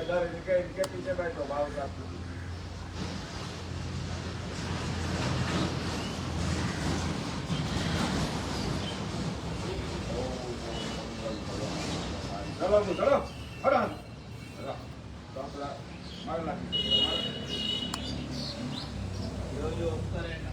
इधर इनके पीछे बैठो भाव साहब। चलो चलो खड़ा तो अपना मारना यो करेगा।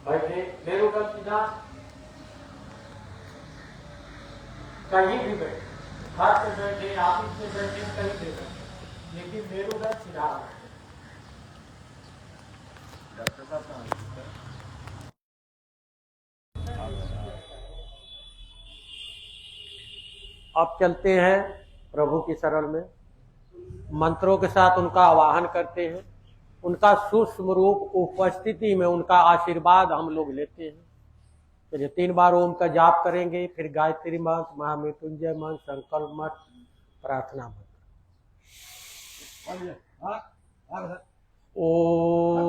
बैठे मेरुदंड सीधा, कहीं भी बैठे, घर पे बैठे, ऑफिस में बैठे, कहीं भी बैठे, लेकिन मेरुदंड सीधा रखें। डॉक्टर साहब कहाँ? अब चलते हैं प्रभु की शरण में, मंत्रों के साथ उनका आवाहन करते हैं, उनका सूक्ष्म रूप उपस्थिति में उनका आशीर्वाद हम लोग लेते हैं। चलिए 3 बार ओम का जाप करेंगे, फिर गायत्री मंत्र, महामृत्युंजय मंत्र, संकल्प मंत्र, प्रार्थना मंत्र। ओम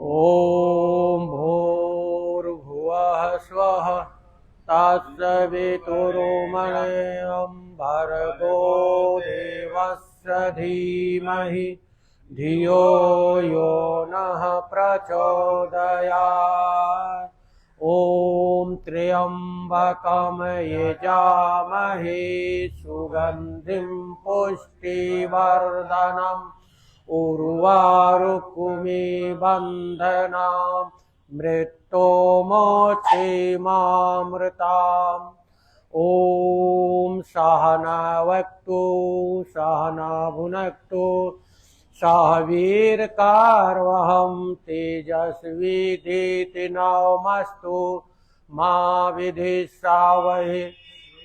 ओम भूर्भुवः स्वः तत्सवितुर्वरेण्यं भर्गो देवस्य धीमहि धियो यो नः प्रचोदयात्। ओम त्र्यंबकं यजामहे सुगंधिं पुष्टिवर्धनम् उर्वारुकुमे बंधनाम् मृत्योर्मोक्षेमामृताम्। ओम सहनावतु सहनाभुनक्तु सह वीर्यंकरवहं तेजस्विनावतु मा विद्विषावहै।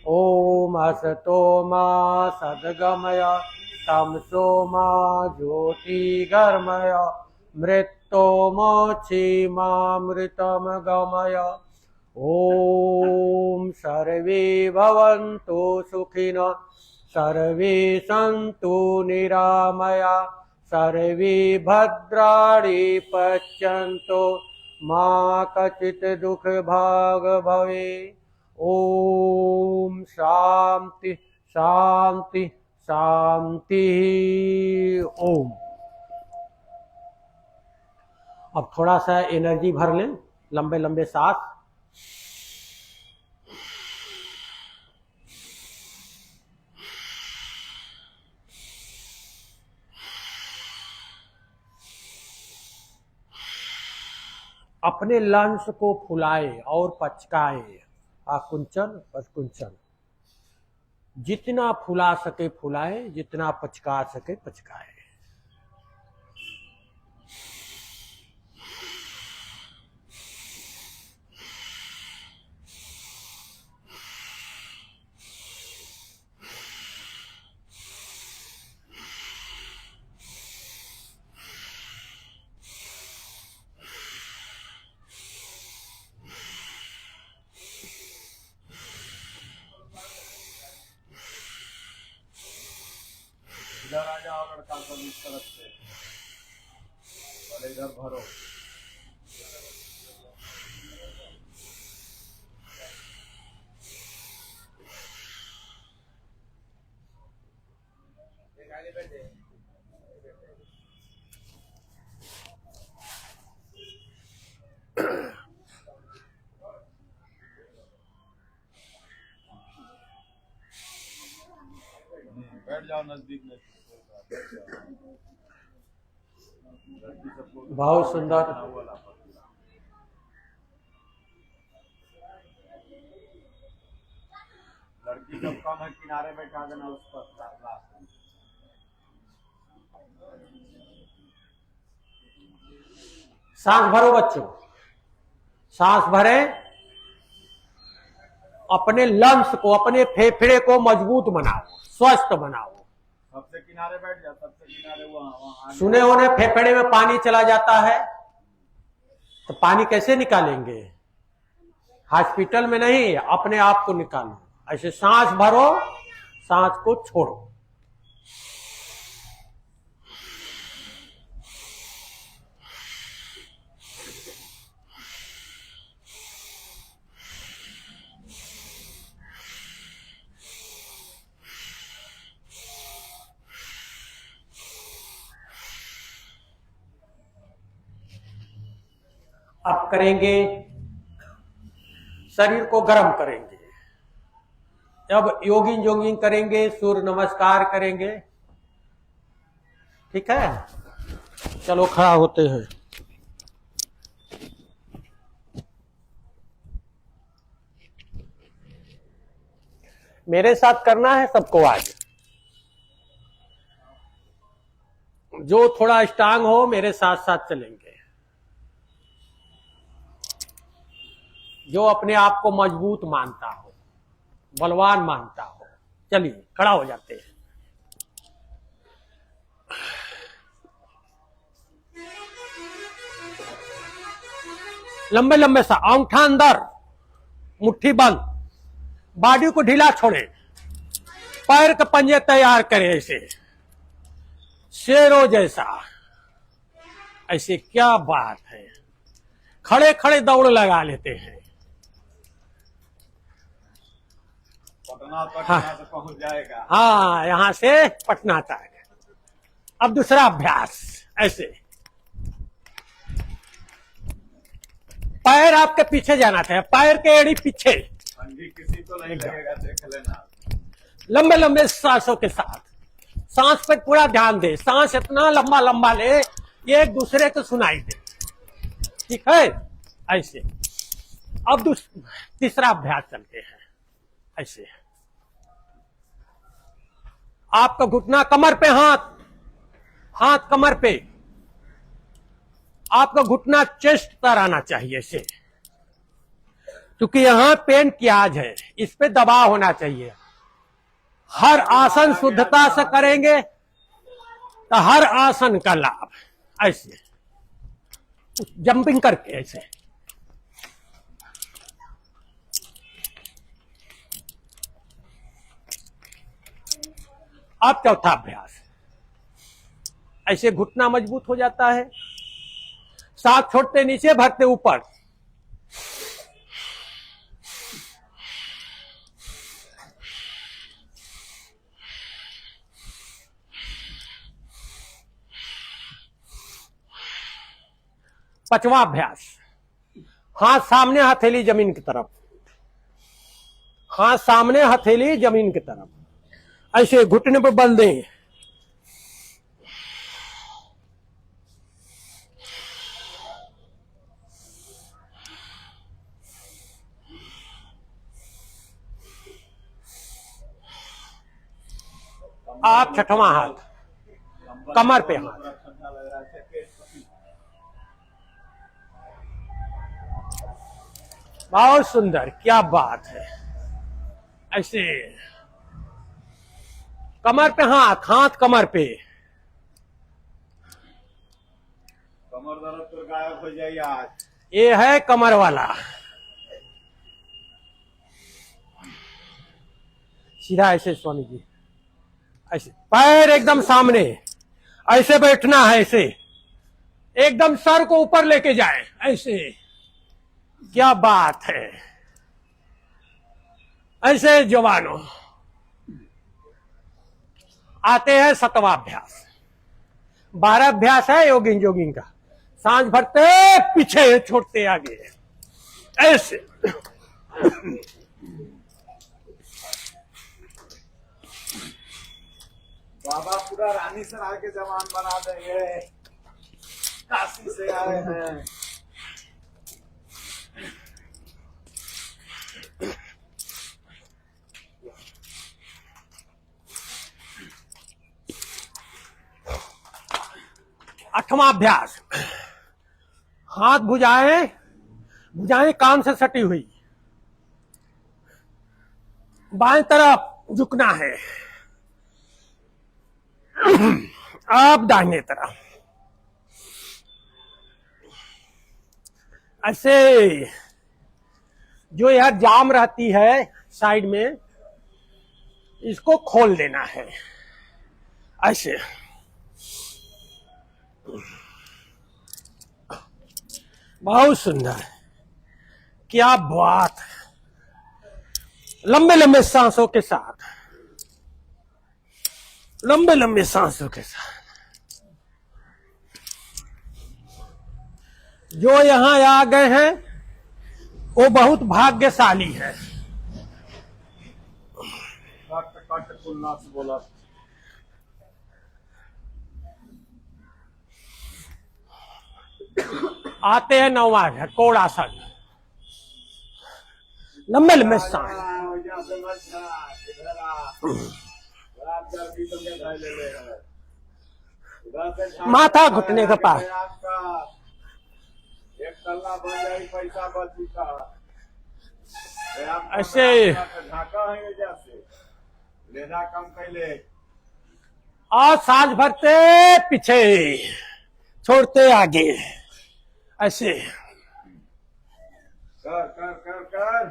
ओम असतो मा सद्गमय तमसो मा ज्योतिर्गमय मृत्योर्मोक्षेमामृतं गमय। ओम सर्वे भवन्तु सुखिनः सर्वे सन्तु निरामया सर्वे भद्राणि पश्यन्तु मा कचित् दुःखभाग् भवेत्। ओम शांति शांति शांति। ओम। अब थोड़ा सा एनर्जी भर लें, लंबे लंबे सांस। अपने लंग्स को फुलाए और पचकाए, आकुंचन पचकुंचन, जितना फुला सके फुलाए, जितना पचका सके पचकाए। इधर आ जाओ लड़का सब इस तरफ से, पहले इधर भरो। बैठ जाओ नजदीक में। लड़की सबको बहुत सुंदर। लड़की सब कम है, किनारे बैठा देना उस पर लास्ट में। सांस भरो बच्चों, सांस भरे, अपने लंग्स को, अपने फेफड़े को मजबूत बनाओ, स्वस्थ बनाओ। सबसे किनारे बैठ जा, सबसे किनारे वहां। सुने होने फेफड़े में पानी चला जाता है, तो पानी कैसे निकालेंगे? हॉस्पिटल में नहीं, अपने आप को निकालो। ऐसे सांस भरो, सांस को छोड़ो। अब करेंगे, शरीर को गर्म करेंगे। जब योगिंग जोगिंग करेंगे, सूर्य नमस्कार करेंगे। ठीक है, चलो खड़ा होते हैं। मेरे साथ करना है सबको आज। जो थोड़ा स्ट्रांग हो मेरे साथ साथ चलेंगे। जो अपने आप को मजबूत मानता हो, बलवान मानता हो, चलिए खड़ा हो जाते हैं। लंबे लंबे सा अंगूठा अंदर, मुट्ठी बंद, बॉडी को ढीला छोड़े, पैर के पंजे तैयार करें ऐसे शेरों जैसा। ऐसे क्या बात है, खड़े खड़े दौड़ लगा लेते हैं। पटना तक हाँ। यहाँ से पहुंच जाएगा। हाँ, यहां से पटना तक। अब दूसरा अभ्यास, ऐसे पैर आपके पीछे जाना चाहिए, पैर के एड़ी पीछे, ठंडी किसी को नहीं लगेगा, देख लेना। लंबे लंबे सांसों के साथ। सांस पे पूरा ध्यान दे, सांस इतना लंबा लंबा ले ये एक दूसरे को सुनाई दे। ठीक है, ऐसे। अब तीसरा अभ्यास चलते हैं। ऐसे आपका घुटना कमर पे, हाथ हाथ कमर पे, आपका घुटना चेस्ट पर आना चाहिए ऐसे, क्योंकि यहां पेन की आज है, इस पे दबाव होना चाहिए। हर आसन शुद्धता से करेंगे तो हर आसन का लाभ। ऐसे जंपिंग करके ऐसे। अब चौथा अभ्यास, ऐसे घुटना मजबूत हो जाता है। सांस छोड़ते नीचे, भरते ऊपर। पांचवा अभ्यास, हाथ सामने, हथेली जमीन की तरफ। हाथ सामने, हथेली जमीन की तरफ। ऐसे घुटने पर बल दें। आप छठवां हाथ, कमर पे हाथ। बहुत सुंदर, क्या बात है। ऐसे कमर पे हाथ, हाथ कमर पे। कमर दर्द तो गायब हो जाए आज। ये है कमर वाला। सीधा ऐसे स्वामी जी, ऐसे पैर एकदम सामने, ऐसे बैठना है, ऐसे एकदम सर को ऊपर लेके जाए, ऐसे। क्या बात है। ऐसे जवानों। आते हैं 7वां अभ्यास। 12 अभ्यास है योगिंग जोगिंग का। सांस भरते पीछे, छोड़ते आगे, ऐसे। बाबा पूरा रानी सराय के जवान बना देंगे, काशी से आए हैं। आठवां अभ्यास। हाथ भुजाएं, भुजाएं कान से सटी हुई, बाएं तरफ झुकना है, अब दाहिने तरफ, ऐसे। जो यह जाम रहती है साइड में, इसको खोल देना है, ऐसे। बहुत सुंदर, क्या बात। लंबे लंबे सांसों के साथ, लंबे लंबे सांसों के साथ। जो यहां आ गए हैं वो बहुत भाग्यशाली है। कट कट कुल्ला से बोला। आते हैं 9वां कोणासन। लंबे लंबे सांस, माथा घुटने के पास। एक तल्ला बन जाए, पैसा बच का ऐसे। ढाका है जैसे लेना कम कैले। और सांस भरते पीछे, छोड़ते आगे, ऐसे। कर कर कर कर।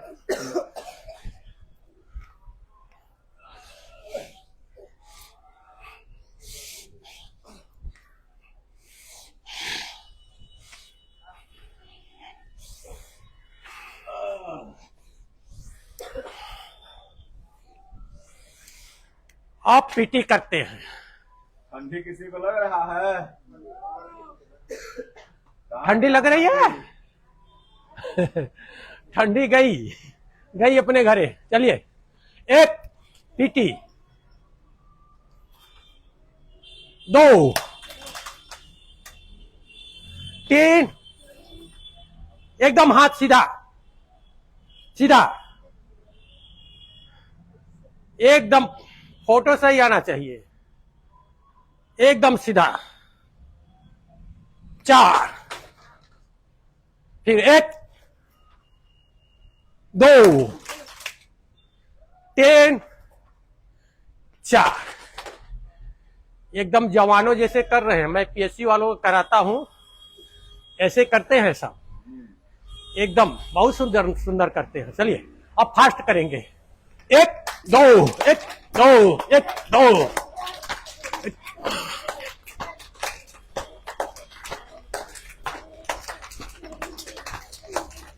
आप पीटी करते हैं। ठंडी किसी को लग रहा है? ठंडी लग रही है? ठंडी गई, गई अपने घरे। चलिए, एक पीटी, 2, 3, एकदम हाथ सीधा सीधा, एकदम फोटो सही आना चाहिए, एकदम सीधा। 4, फिर 1, 2, 3, 4। एकदम जवानों जैसे कर रहे हैं। मैं पीएससी वालों को कराता हूं, ऐसे करते हैं सब, एकदम बहुत सुंदर सुंदर करते हैं। चलिए अब फास्ट करेंगे। 1, 2, 1, 2, 1, 2।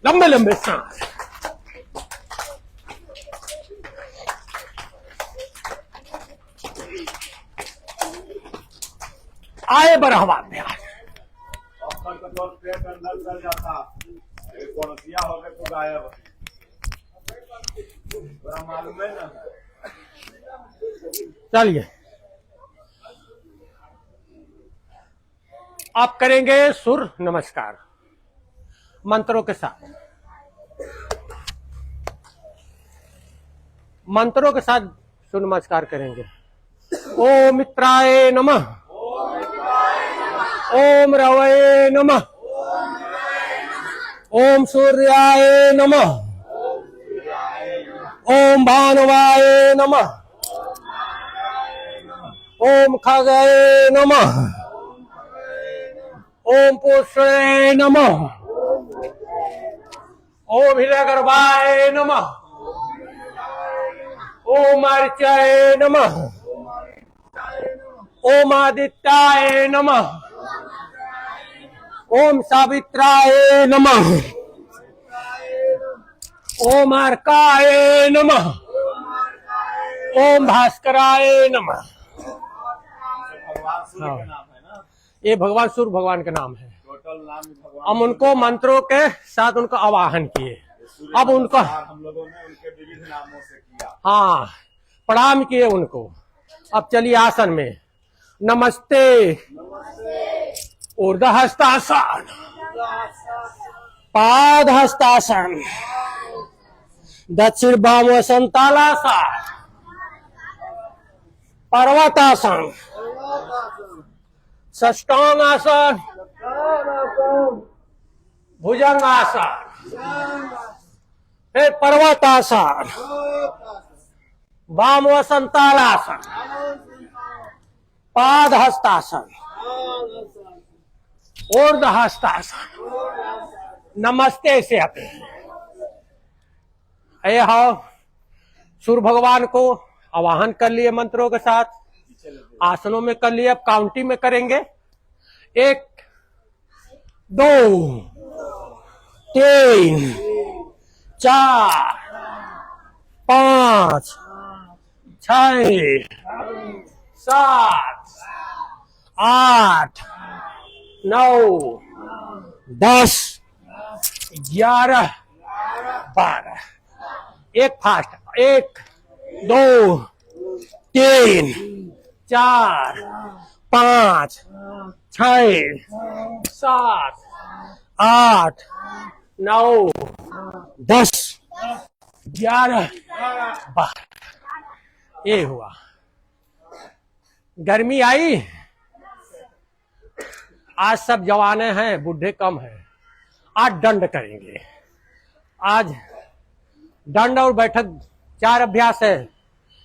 लंबे लंबे सांस। आए 12वां अभ्यास। पेट अंदर चल जाता, पड़ोसिया हो गए तो गायब। बड़ा मालूम है ना। चलिए आप करेंगे सूर्य नमस्कार मंत्रों के साथ। मंत्रों के साथ सूर्य नमस्कार करेंगे। ओम मित्राय नमः, ओम रवये नमः, ओम सूर्याय नमः, ओम भानुवाय नमः, ओम खगाय नमः, ओम पुष्णे नमः, ओम हिरण्यगर्भाय नमः, ओम अर्चाय नमः, ओम आदित्याय नमः। ओम सावित्राय नमः। ओम अर्काय नमः। ओम भास्कराय नमः। भगवान सूर्य के नाम है ना, ये भगवान सूर्य भगवान के नाम है। टोटल नाम ही भगवान। हम उनको मंत्रों के साथ उनको आवाहन किए। अब उनको हम लोगों ने उनके विविध नामों से किया। हाँ, प्रणाम किए उनको। अब चलिए आसन में। नमस्ते, ऊर्ध्व हस्तासन, पाद हस्तासन, दक्षिण वाम वसंतालासन, पर्वतासन, षष्टांगासन, भुजंगासन, फिर पर्वतासन, वाम वसंतालासन, पाद हस्तासन, ऊर्ध्व हस्तासन, नमस्ते से आते हैं। ये हो सूर्य भगवान को आवाहन कर लिए मंत्रों के साथ, आसनों में कर लिए। अब काउंटी में करेंगे। 1 2 3 4 5 6 7 8 9 10 11 12। एक फास्ट। 1 2 3 4 5 6 7 8 9 10 11 12। ये हुआ। गर्मी आई। आज सब जवाने हैं, बूढ़े कम हैं। आज दंड करेंगे। आज दंड और बैठक 4 अभ्यास है।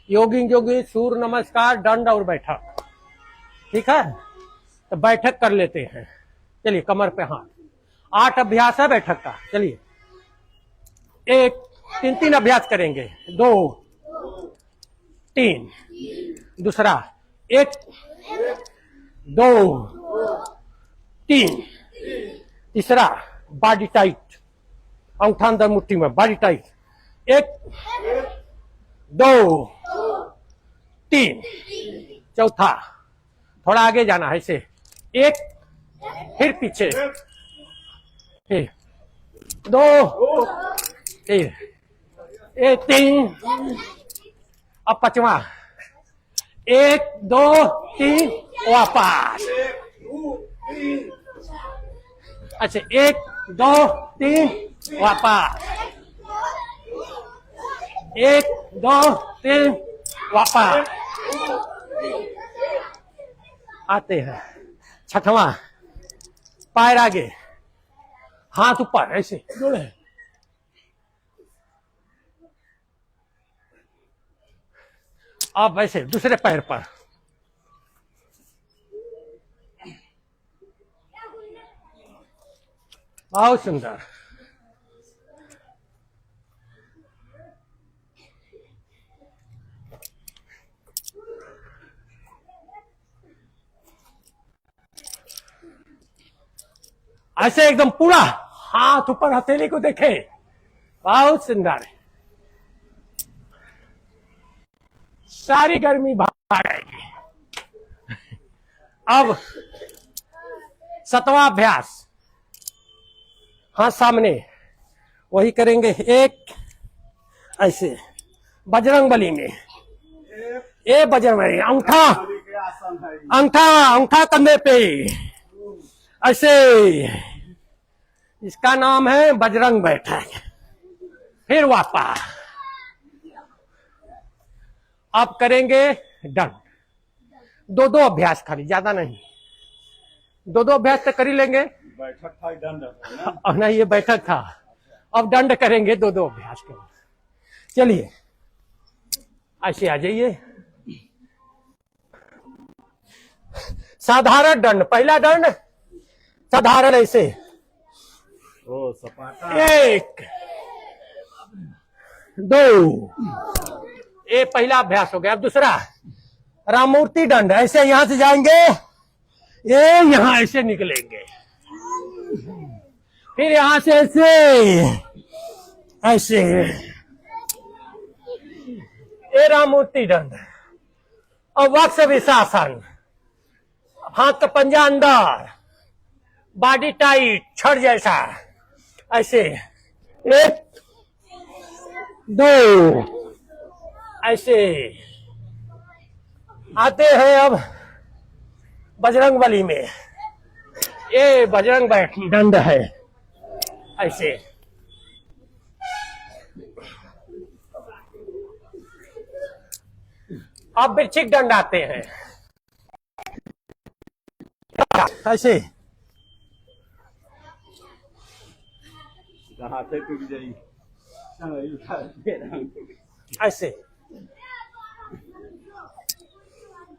योगी जोगी, सूर्य नमस्कार, दंड और बैठक। ठीक है, तो बैठक कर लेते हैं। चलिए, कमर पे हाथ। 8 अभ्यास है बैठक का। चलिए, 1 3 अभ्यास करेंगे। 2 3 दूसरा 1 2 3 तीसरा बॉडी टाइट, अंगूठा अंदर मुट्ठी में, बॉडी टाइट। 1 2 3 चौथा थोड़ा आगे जाना है ऐसे। 1 फिर पीछे, फिर 2 फिर 3। अब 5वां 1 2 3 वापस। अच्छा 1 2 3 वापस। 1 2 3 वापस। आते हैं 6वां, पैर आगे, हाथ ऊपर ऐसे जोड़े। अब ऐसे दूसरे पैर पर। बहुत सुंदर। ऐसे एकदम पूरा हाथ ऊपर, हथेली को देखे। बहुत सुंदर। सारी गर्मी बाहर आएगी। अब 7वां अभ्यास, हाथ सामने, वही करेंगे। 1 ऐसे बजरंग बली में। ये बजरंग बली, अंगूठा अंगूठा अंगूठा कंधे पे ऐसे। इसका नाम है बजरंग बैठक। फिर वापस। अब करेंगे दंड। 2 अभ्यास खाली, ज्यादा नहीं। 2 अभ्यास तो कर ही लेंगे। बैठक था, दंड और नहीं, ये बैठक था। अब दंड करेंगे 2 अभ्यास के बाद। चलिए, ऐसे आ जाइए। साधारण दंड, पहला दंड साधारण ऐसे। ओ सपाटा। 1 2 ये पहला अभ्यास हो गया। अब दूसरा राममूर्ति दंड। ऐसे यहां से जाएंगे, ये यहां ऐसे निकलेंगे, फिर यहां से ऐसे ऐसे, ये राममूर्ति दंड। और वक्ष विशासन, हाथ का पंजा अंदर, बॉडी टाइट, छड़ जैसा, ऐसे 1 2 ऐसे। आते हैं अब बजरंगबली में, ये बजरंग दंड है, ऐसे। अब वृश्चिक दंड आते हैं, ऐसे। हाथे टूट जाएगी, ऐसे।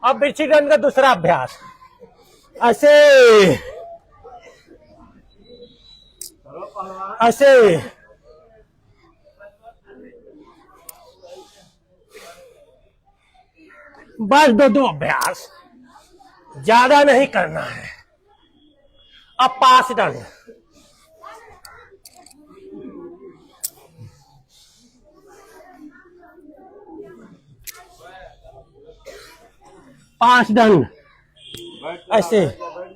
अब वृश्चिक दंड का दूसरा अभ्यास, ऐसे ऐसे। बस 2 अभ्यास, ज्यादा नहीं करना है। अब पास दंड, पांच दंड, ऐसे। बैठ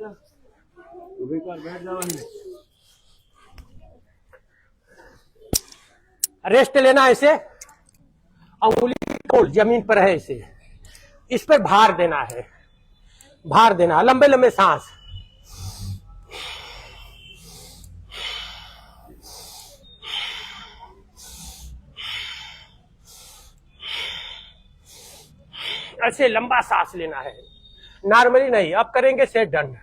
जाओ। रेस्ट लेना, ऐसे अंगुली खोल जमीन पर है, ऐसे इस पर भार देना है, भार देना, लंबे लंबे सांस। ऐसे लंबा सांस लेना है, नॉर्मली नहीं। अब करेंगे सेट दंड।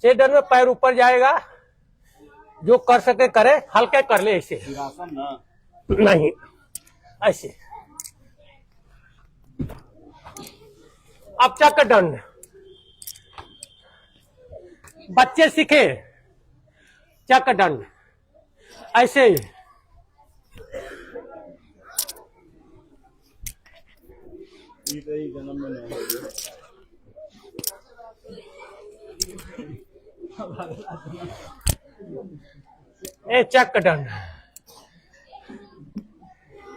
सेट दंड में पैर ऊपर जाएगा, जो कर सके करे, हल्के कर ले, ऐसे नहीं, ऐसे। अब चक्र दंड, बच्चे सीखे चक्र दंड, ऐसे। जन्म में नहीं ए चक्र दंड।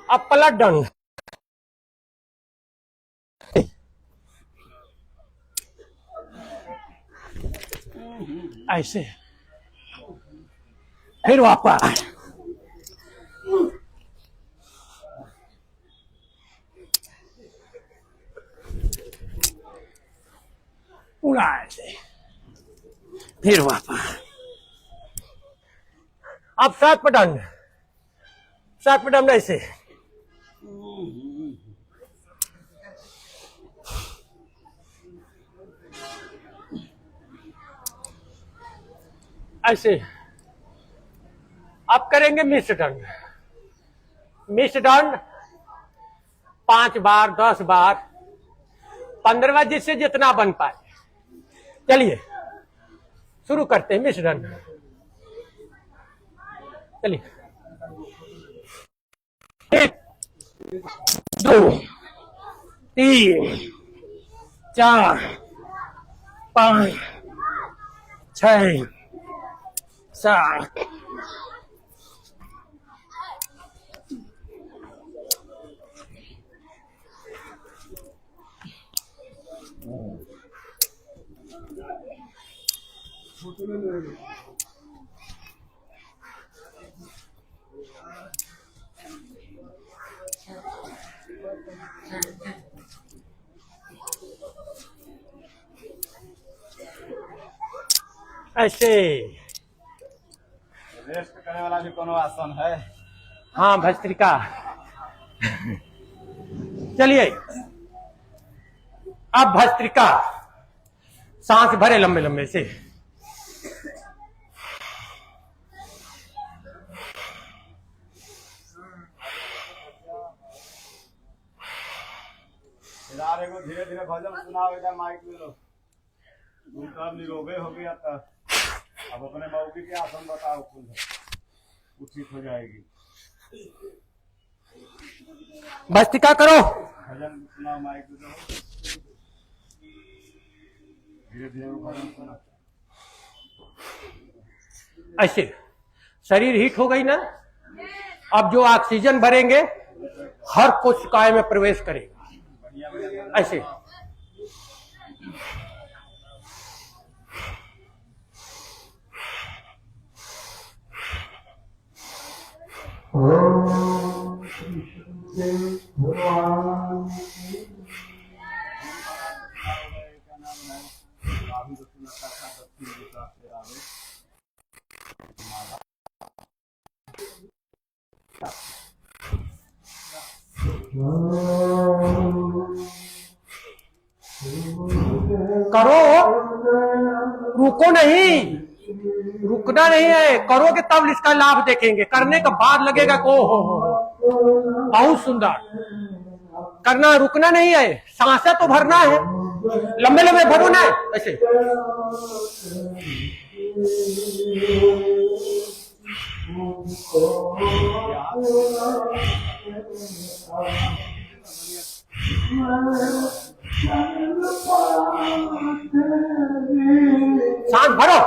अब पलट दंड, ऐसे, फिर वापस, पूरा ऐसे, फिर वापस। अब सर्प दंड, सर्प दंड ऐसे, ऐसे। अब करेंगे मिश्र दंड। मिश्र दंड 5 बार, 10 बार, 15वां, जिससे जितना बन पाए। चलिए शुरू करते हैं मिश्र दंड। चलिए 1 2 3 4 5 6 7 ऐसे। रेस्ट करने वाला भी कोनो आसन है? हाँ, भस्त्रिका। चलिए अब भस्त्रिका, सांस भरे लंबे लंबे से। धीरे धीरे भजन सुनाओ, इधर माइक में लो। तुम तो निरोगे हो गया था, अब अपने मौकी के आसन बताओ, खुद ठीक हो जाएगी। भस्त्रिका करो, भजन सुनाओ, माइक में लो। धीरे धीरे भजन सुना। ऐसे शरीर हीट हो गई ना, अब जो ऑक्सीजन भरेंगे हर कोशिकाएं में प्रवेश करेगा। ऐसे करो, रुको नहीं, रुकना नहीं है, करोगे तब इसका लाभ देखेंगे। करने के बाद लगेगा को हो बहुत सुंदर। करना, रुकना नहीं है, सांसें तो भरना है, लंबे लंबे भरो ना ऐसे। सांस भरो।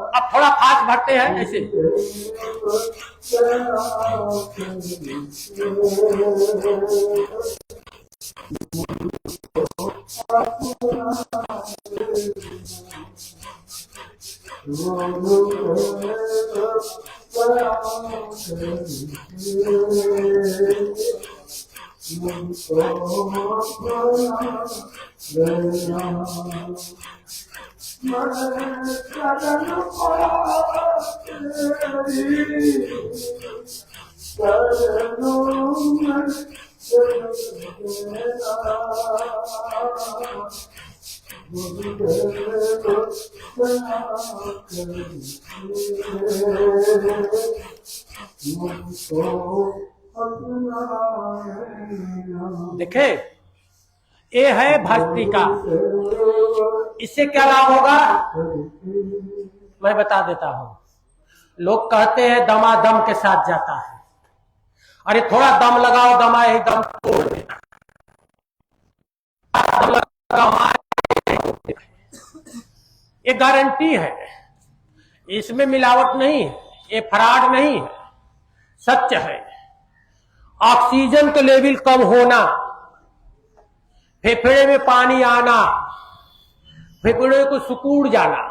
अब थोड़ा फास्ट भरते हैं ऐसे। देखे, ये है भस्त्रिका। इससे क्या लाभ होगा मैं बता देता हूं। लोग कहते हैं दमादम के साथ जाता है। अरे थोड़ा दम लगाओ, दम आए ही दम तोड़ देना। ये गारंटी है, इसमें मिलावट नहीं है, ये फ्रॉड नहीं है, सच है। ऑक्सीजन का लेवल कम होना, फेफड़े में पानी आना, फेफड़े को सिकुड़ जाना,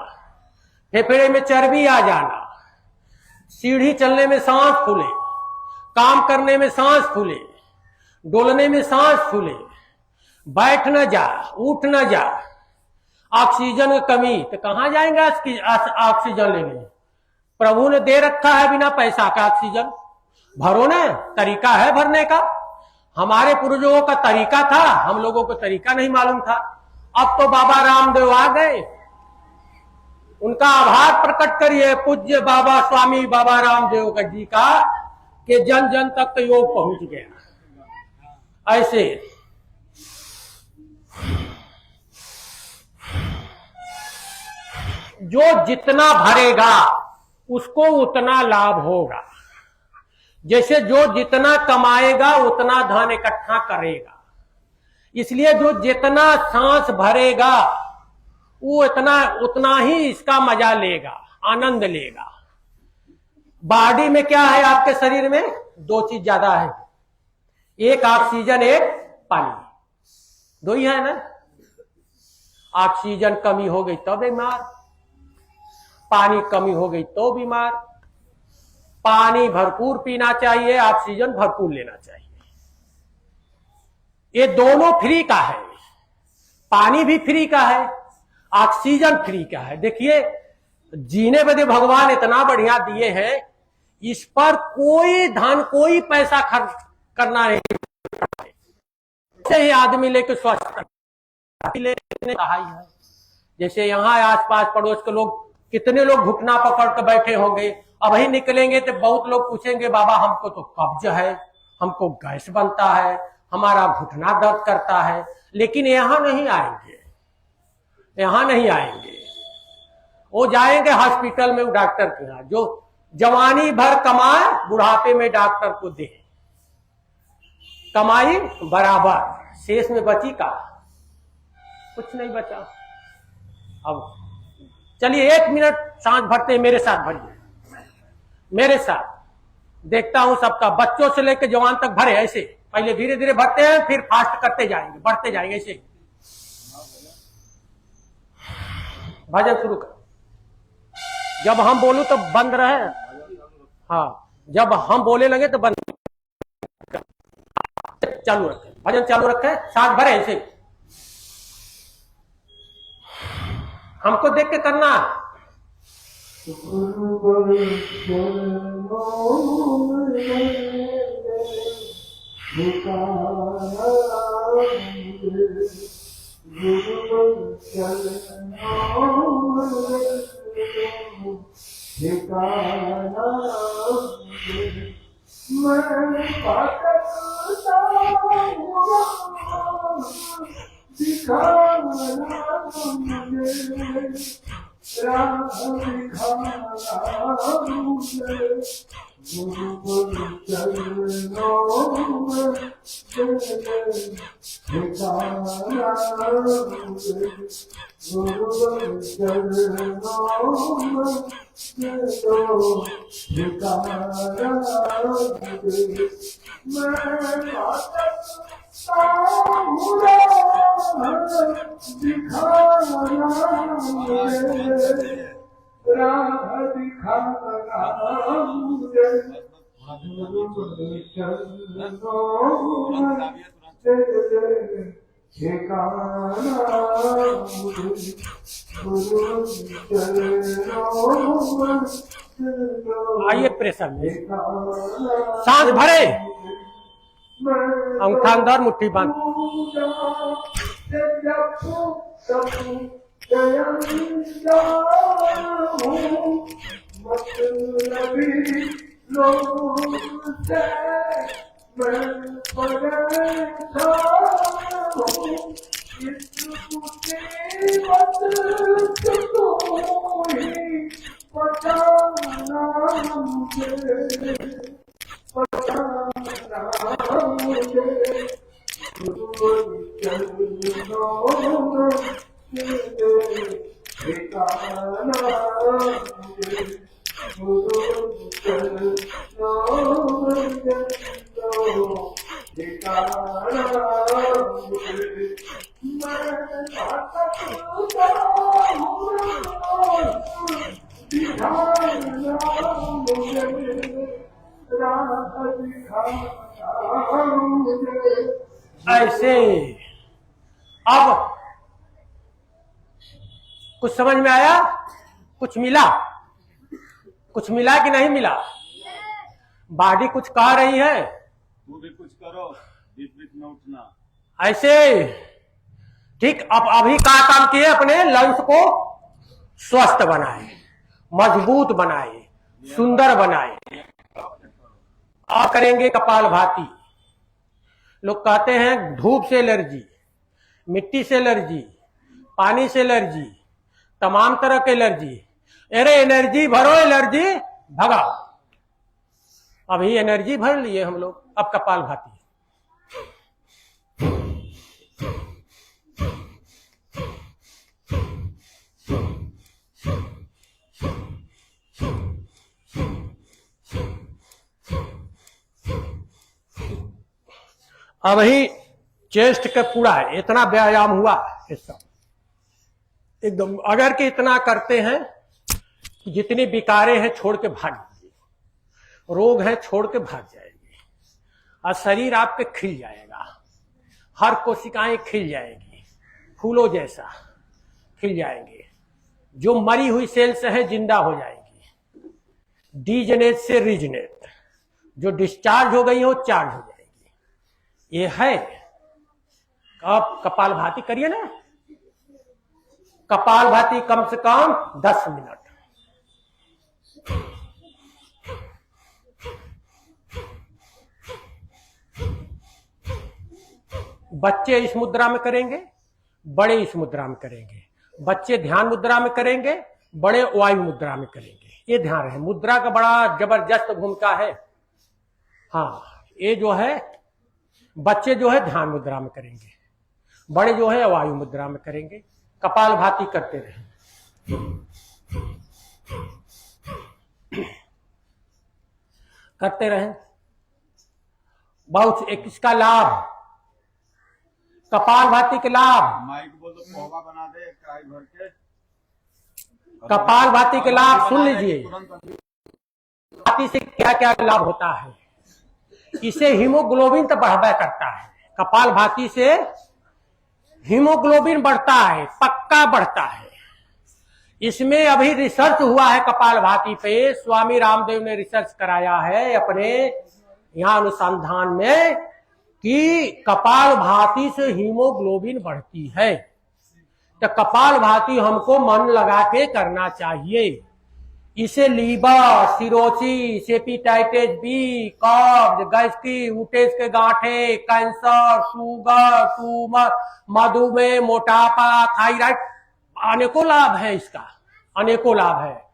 फेफड़े में चर्बी आ जाना, सीढ़ी चलने में सांस फूले, काम करने में सांस फूले, डोलने में सांस फूले, बैठ न जा, उठ न जा, ऑक्सीजन की कमी, तो कहां जाएंगे ऑक्सीजन लेने? प्रभु ने दे रखा है बिना पैसा का ऑक्सीजन, भरो ना। तरीका है भरने का। हमारे पूर्वजों का तरीका था, हम लोगों को तरीका नहीं मालूम था। अब तो बाबा रामदेव आ गए, उनका आभार प्रकट करिए पूज्य बाबा स्वामी बाबा रामदेव का जी का, कि जन जन तक योग पहुंच गया। ऐसे जो जितना भरेगा उसको उतना लाभ होगा। जैसे जो जितना कमाएगा उतना धन इकट्ठा करेगा। इसलिए जो जितना सांस भरेगा वो उतना ही इसका मजा लेगा, आनंद लेगा। बॉडी में क्या है, आपके शरीर में दो चीज ज्यादा है, एक ऑक्सीजन, एक पानी, दो ही है ना। ऑक्सीजन कमी हो गई तो बीमार, पानी कमी हो गई तो बीमार। पानी भरपूर पीना चाहिए, ऑक्सीजन भरपूर लेना चाहिए। ये दोनों फ्री का है, पानी भी फ्री का है, ऑक्सीजन फ्री का है। देखिए, जीने बदे भगवान इतना बढ़िया दिए हैं, इस पर कोई धन, कोई पैसा खर्च करना नहीं। से ही आदमी लेके स्वस्थ लेने कहा ही है। जैसे यहाँ आसपास पड़ोस के लोग, कितने लोग घुटना पकड़ के बैठे होंगे, अब ही निकलेंगे तो बहुत लोग पूछेंगे, बाबा हमको तो कब्ज है, हमको गैस बनता है, हमारा घुटना दर्द करता है। लेकिन यहाँ नहीं आएंगे, यहाँ नहीं आएंगे। वो जाएंगे हॉस्पिटल में, वो डॉक्टर के यहाँ, जो जवानी भर कमाए बुढ़ापे में डॉक्टर को दे। कमाई बराबर, शेष में बची का कुछ नहीं बचा। अब चलिए 1 मिनट सांस भरते हैं, मेरे साथ भरिए, मेरे साथ। देखता हूं सबका, बच्चों से लेकर जवान तक भरे ऐसे। पहले धीरे धीरे भरते हैं, फिर फास्ट करते जाएंगे, बढ़ते जाएंगे ऐसे। भजन शुरू कर। जब हम बोलूं तो बंद रहे, हाँ, जब हम बोले लगे तो बंद, चालू रखे, भजन चालू रखे, सांस भरे ऐसे। हमको देख के करना। आइए प्रेशर में, सांस भरे, अंगूठा अंदर, मुट्ठी बंद। ऐसे। अब कुछ समझ में आया? कुछ मिला? कुछ मिला कि नहीं मिला? बॉडी कुछ कह रही है, तू भी कुछ करो, बीच बीच में उठना ऐसे। ठीक, अब अभी का काम किए, अपने लंग्स को स्वस्थ बनाए, मजबूत बनाए, सुंदर बनाए। आप करेंगे कपालभाति। लोग कहते हैं धूप से एलर्जी, मिट्टी से एलर्जी, पानी से एलर्जी, तमाम तरह की एलर्जी। अरे एनर्जी भरो, एलर्जी भगाओ। अभी एनर्जी भर लिए हम लोग, अब कपालभाति। अब ही चेस्ट का पूरा है, इतना व्यायाम हुआ हिस्सा एकदम। अगर कि इतना करते हैं, जितनी बिकारें हैं छोड़ के भाग जाएंगे, रोग हैं छोड़ के भाग जाएंगे, और शरीर आपके खिल जाएगा। हर कोशिकाएं खिल जाएंगी, फूलों जैसा खिल जाएंगे। जो मरी हुई सेल्स है जिंदा हो जाएंगी। डीजनेट से रिजनेट, जो डिस्चार्ज हो गई है वो चार्ज हो जाएगी। ये है। आप कपालभाति करिए ना, कपालभाति कम से कम 10 मिनट। बच्चे इस मुद्रा में करेंगे, बड़े इस मुद्रा में करेंगे। बच्चे ध्यान मुद्रा में करेंगे, बड़े वायु मुद्रा में करेंगे। ये ध्यान रहे, मुद्रा का बड़ा जबरदस्त भूमिका है। हाँ, ये जो है बच्चे जो है ध्यान मुद्रा में करेंगे, बड़े जो है वायु मुद्रा में करेंगे। कपालभाति करते रहें। करते रहें। बहुत एक इसका लाभ, कपालभाति के लाभ, माइक बोल दो, पोहा बना दे कढ़ाई भर के। कपालभाति के लाभ सुन लीजिए। भाति से क्या क्या लाभ होता है। इसे हीमोग्लोबिन तो बढ़ावा करता है। कपालभाति से हीमोग्लोबिन बढ़ता है, पक्का बढ़ता है। इसमें अभी रिसर्च हुआ है कपालभाति पे, स्वामी रामदेव ने रिसर्च कराया है अपने यहाँ अनुसंधान में कि कपालभाति से हीमोग्लोबिन बढ़ती है। तो कपालभाति हमको मन लगा के करना चाहिए। इसे लीवर, सिरोसिस, हेपेटाइटिस बी, कब्ज, गैस की, ऊटेस के गांठे, कैंसर, शुगर, ट्यूमर, मधुमेह, मोटापा, थायराइड, अनेकों लाभ है इसका, अनेकों लाभ है।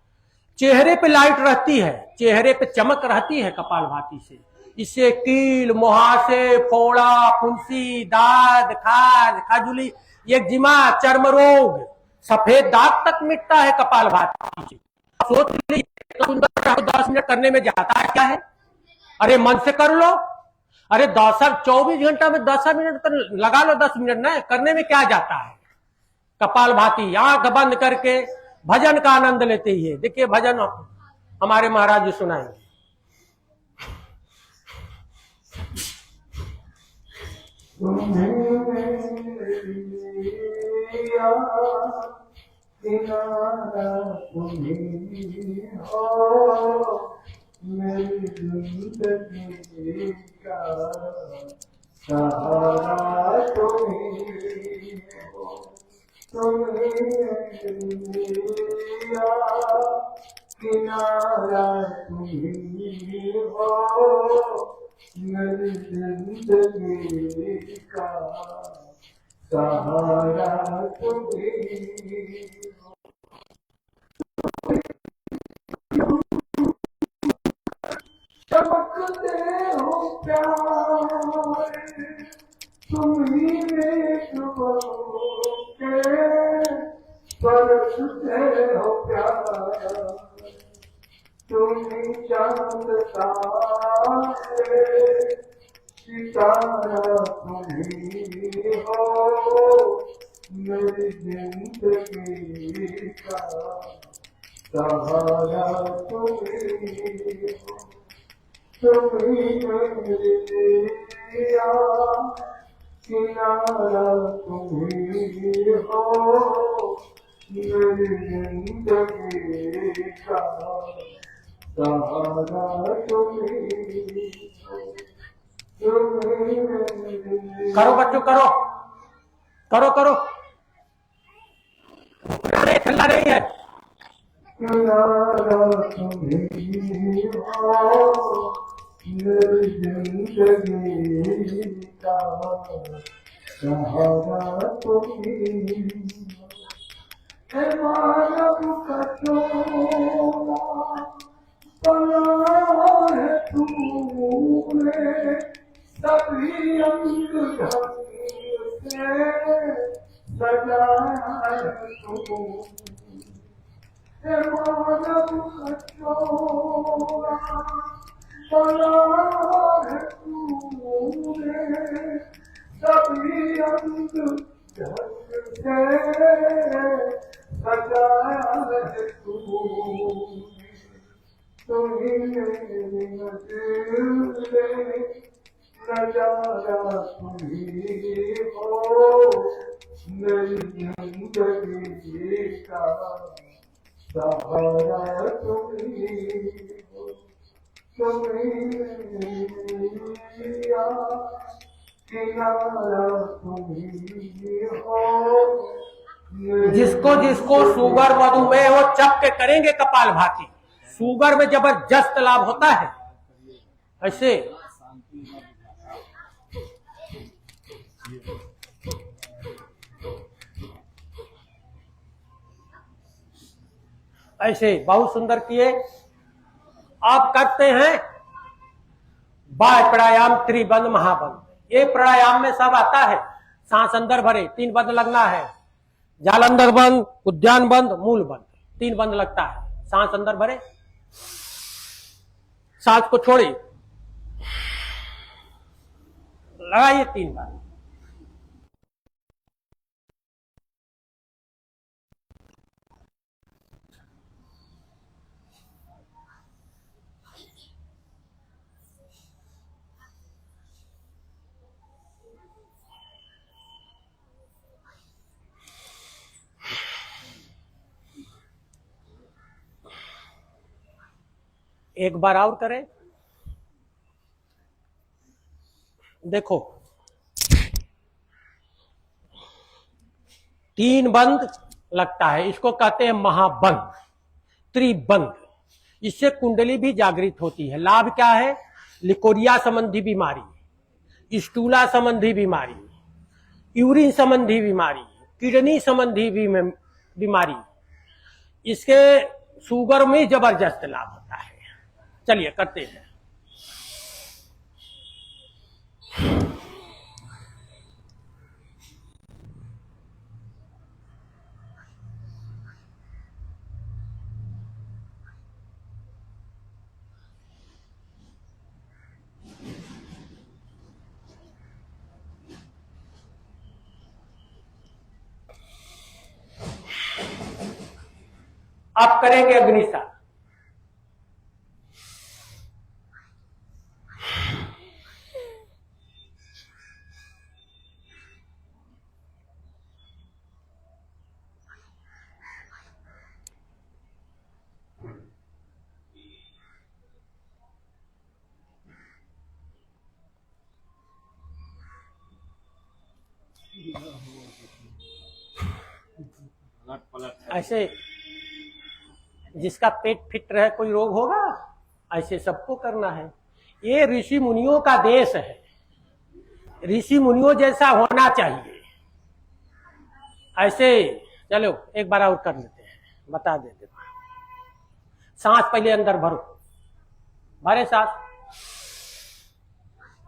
चेहरे पे लाइट रहती है, चेहरे पे चमक रहती है कपालभाति से। इससे कील, मुहासे, फोड़ा, फुंसी, दाद, खाज, खजुली, एक्जिमा, चर्म रोग, सफेद दाग तक मिटता है कपालभाति से। सोच लीजिए 10 मिनट करने में जाता है क्या है? अरे मन से कर लो। अरे 24 घंटा में 10 मिनट तो लगा लो, 10 मिनट ना, करने में क्या जाता है? कपालभाति आंख बंद करके भजन का आनंद लेते ही है। देखिए भजन हमारे महाराज जी सुनाएंगे। किनारा तुम्हीं हो, मेरी जिंदगी का सहारा तुम्हीं हो। किनारा तुम्हीं हो, मेरी जिंदगी का सहारा तुम्हीं हो। चमकते हो प्यारे, तुम्हीं देख के बरसते हो प्यारे, तुम्हीं चांद तारे, सितारा तुम्हीं हो, मेरी जिंदगी का सहारा तुम्हीं हो। तुम्हीं मेरी जिया, किनारा तुम्हीं हो, मेरी जिंदगी का सहारा तुम्हीं हो। करो बच्चों, करो करो करो, ठंडा नहीं है। किनारा तुम्हीं हो, मेरी जिंदगी का सहारा तुम्हीं हो। हे मानव का चोला बना है तूने, सभी अंग ढंग से सजाया है तूने। हे मानव का चोला बना है तूने, सभी अंग ढंग से सजाया है तूने। तुम्हीं मेरी नज़र नजारा तुम्हीं हो, मेरी जिंदगी का सहारा तुम्हीं हो। तुम्हीं मेरी जिया, किनारा तुम्हीं हो। जिसको जिसको शुगर, मधुमेह वो चप के करेंगे कपालभाति। शुगर में जबरदस्त लाभ होता है। ऐसे ऐसे बहुत सुंदर किए। आप करते हैं बाह्य प्राणायाम, त्रिबंध, महाबंध। ये प्राणायाम में सब आता है। सांस अंदर भरे, 3 बंद लगना है। जालंधर बंद, उद्यान बंद, मूल बंद, 3 बंद लगता है। सांस अंदर भरे, सांस को छोड़े, लगाइए 3 बार। एक बार और करें। देखो 3 बंद लगता है, इसको कहते हैं महाबंद, त्रिबंद। इससे कुंडली भी जागृत होती है। लाभ क्या है? लिकोरिया संबंधी बीमारी, स्टूला संबंधी बीमारी, यूरिन संबंधी बीमारी, किडनी संबंधी बीमारी, इसके शुगर में जबरदस्त लाभ होता है। चलिए करते हैं। आप करेंगे अग्निसार। ऐसे जिसका पेट फिट रहे, कोई रोग होगा, ऐसे सबको करना है। ये ऋषि मुनियों का देश है, ऋषि मुनियों जैसा होना चाहिए। ऐसे चलो एक बार और कर लेते हैं, बता देते। सांस पहले अंदर भरो, भरे सांस,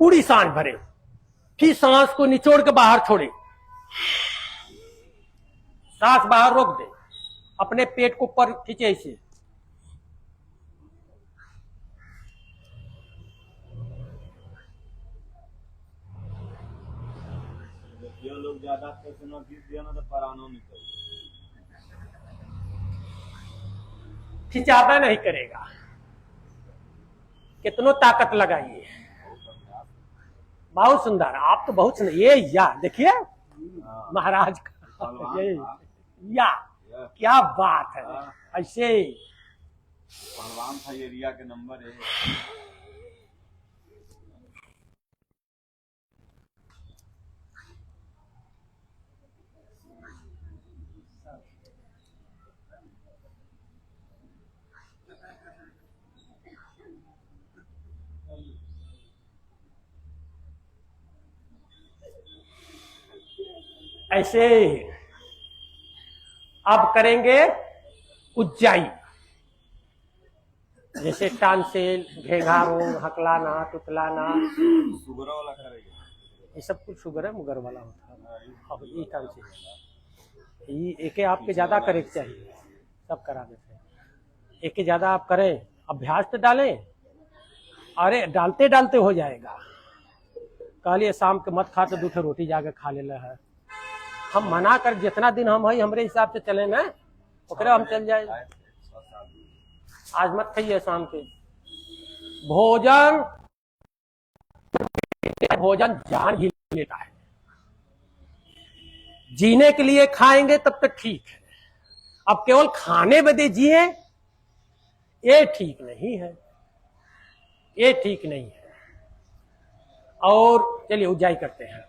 पूरी सांस भरे, फिर सांस को निचोड़ के बाहर छोड़े, सांस बाहर रोक दे, अपने पेट को ऊपर खींचे इसे। जो लोग ज्यादा पैसे खींच दिया ना तो परानो निकल, खिंचाता नहीं करेगा। कितनो ताकत लगाइए, बहुत सुंदर। आप तो बहुत सुंदर। ये या देखिए महाराज का ये या क्या बात है। ऐसे पहलवान था, एरिया के नंबर है। ऐसे अब करेंगे उज्जाई, जैसे टांसिल, घेघा रोग, हकलाना, तुतलाना, शुगर वाला करेगा। ये सब कुछ शुगर है, मुगर वाला होता है। अब ये टांसिल, ये एक आपके ज्यादा करे के चाहिए, सब करा देते हैं। एक ज्यादा आप करें, अभ्यास तो डालें, अरे डालते डालते हो जाएगा। कहलिए शाम के मत खा तो 2 रोटी जाके खा ले है। हम मना कर, जितना दिन हम है हमरे हिसाब से चले ना, ओकरे हम चल जाए। आज मत खाइए शाम के भोजन, भोजन जान ही लेता है। जीने के लिए खाएंगे तब तक ठीक है, अब केवल खाने बदे जिए, ये ठीक नहीं है, ये ठीक नहीं है। और चलिए उज्जाई करते हैं।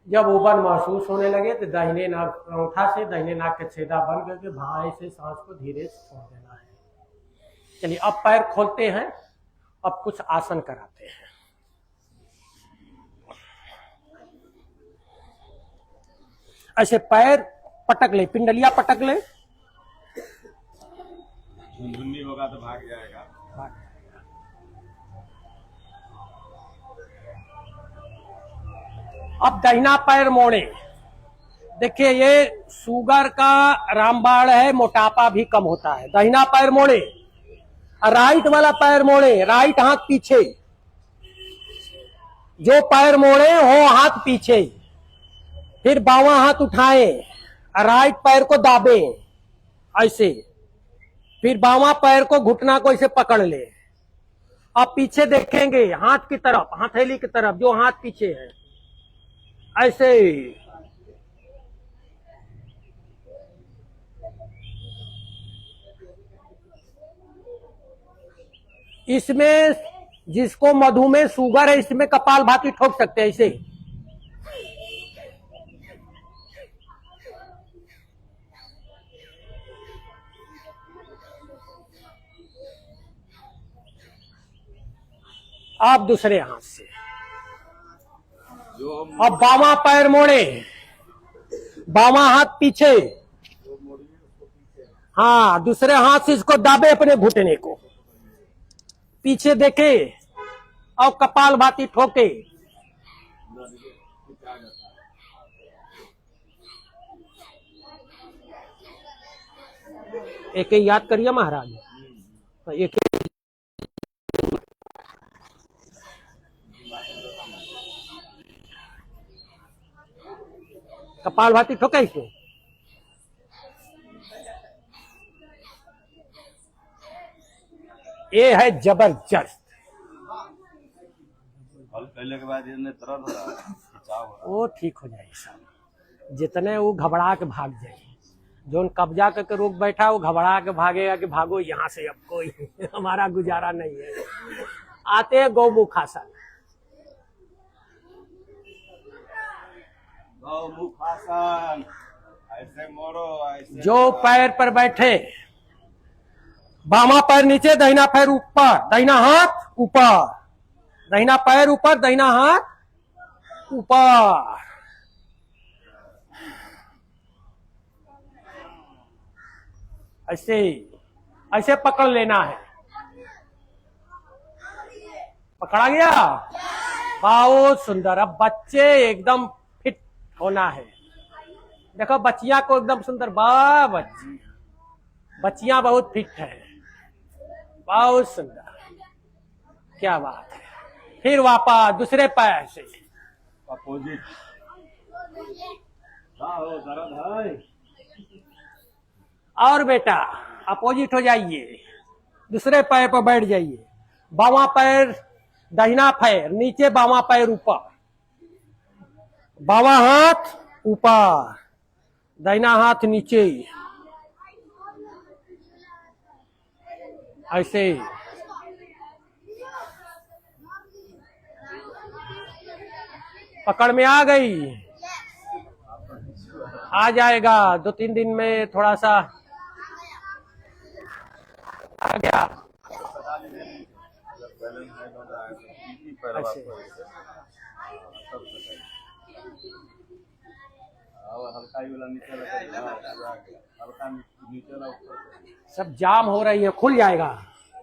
जब उबन महसूस होने लगे तो दाहिने नाक अंगूठा से दाहिने नाक के छेदा बंद करके भाई से सांस को धीरे से छोड़ देना है। चलिए अब पैर खोलते हैं, अब कुछ आसन कराते हैं। ऐसे पैर पटक ले, पिंडलिया पटक ले, झुनझुनी होगा तो भाग जाएगा। अब दाहिना पैर मोड़े। देखिए ये शुगर का रामबाण है, मोटापा भी कम होता है। दाहिना पैर मोड़े, राइट वाला पैर मोड़े, राइट हाथ पीछे, जो पैर मोड़े वो हाथ पीछे, फिर बावां हाथ उठाए, राइट पैर को दाबे ऐसे, फिर बावां पैर को घुटना को ऐसे पकड़ ले। अब पीछे देखेंगे हाथ की तरफ, हथेली की तरफ, जो हाथ पीछे है ऐसे। इसमें जिसको मधुमेह शुगर है इसमें कपालभाति ठोक सकते हैं ऐसे। आप दूसरे हाथ से। अब बावां पैर मोड़े, बावां हाथ पीछे, हाँ दूसरे हाथ से इसको दाबे अपने घुटने को, पीछे देखे और कपालभाति ठोके। एक याद करिए महाराज, एक कपालभाति ठोके इसको। ये है जबरदस्त। फल पहले के बाद ये दर्द हो रहा है, खिंचाव हो रहा वो ठीक हो जाए सब। जितने वो घबरा के भाग जाए, जो कब्जा करके रोक बैठा वो घबरा के भागेगा कि भागो यहाँ से, अब कोई हमारा गुजारा नहीं है। आते हैं गौमुखासन। गौमुखासन, ऐसे मोड़ो, ऐसे जो पैर पर बैठे, बामा पैर नीचे, दाहिना पैर ऊपर, दाहिना हाथ ऊपर, दाहिना पैर ऊपर, दाहिना हाथ ऊपर। ऐसे ऐसे पकड़ लेना है। पकड़ा गया, बहुत सुंदर। अब बच्चे एकदम फिट होना है। देखो बच्चियां को एकदम सुंदर, वाह बच्ची, बच्चियां बहुत फिट है, बहुत सुंदर, क्या बात है। फिर वापस दूसरे पैर से अपोजिट। हो दर्द है। और बेटा अपोजिट हो जाइए, दूसरे पैर पर बैठ जाइए। बावां पैर दाहिना पैर नीचे, बावां पैर ऊपर, बावां हाथ ऊपर, दाहिना हाथ नीचे, ऐसे। पकड़ में आ गई, आ जाएगा 2-3 दिन में, थोड़ा सा आ गया। ऐसे सब जाम हो रही है, खुल जाएगा,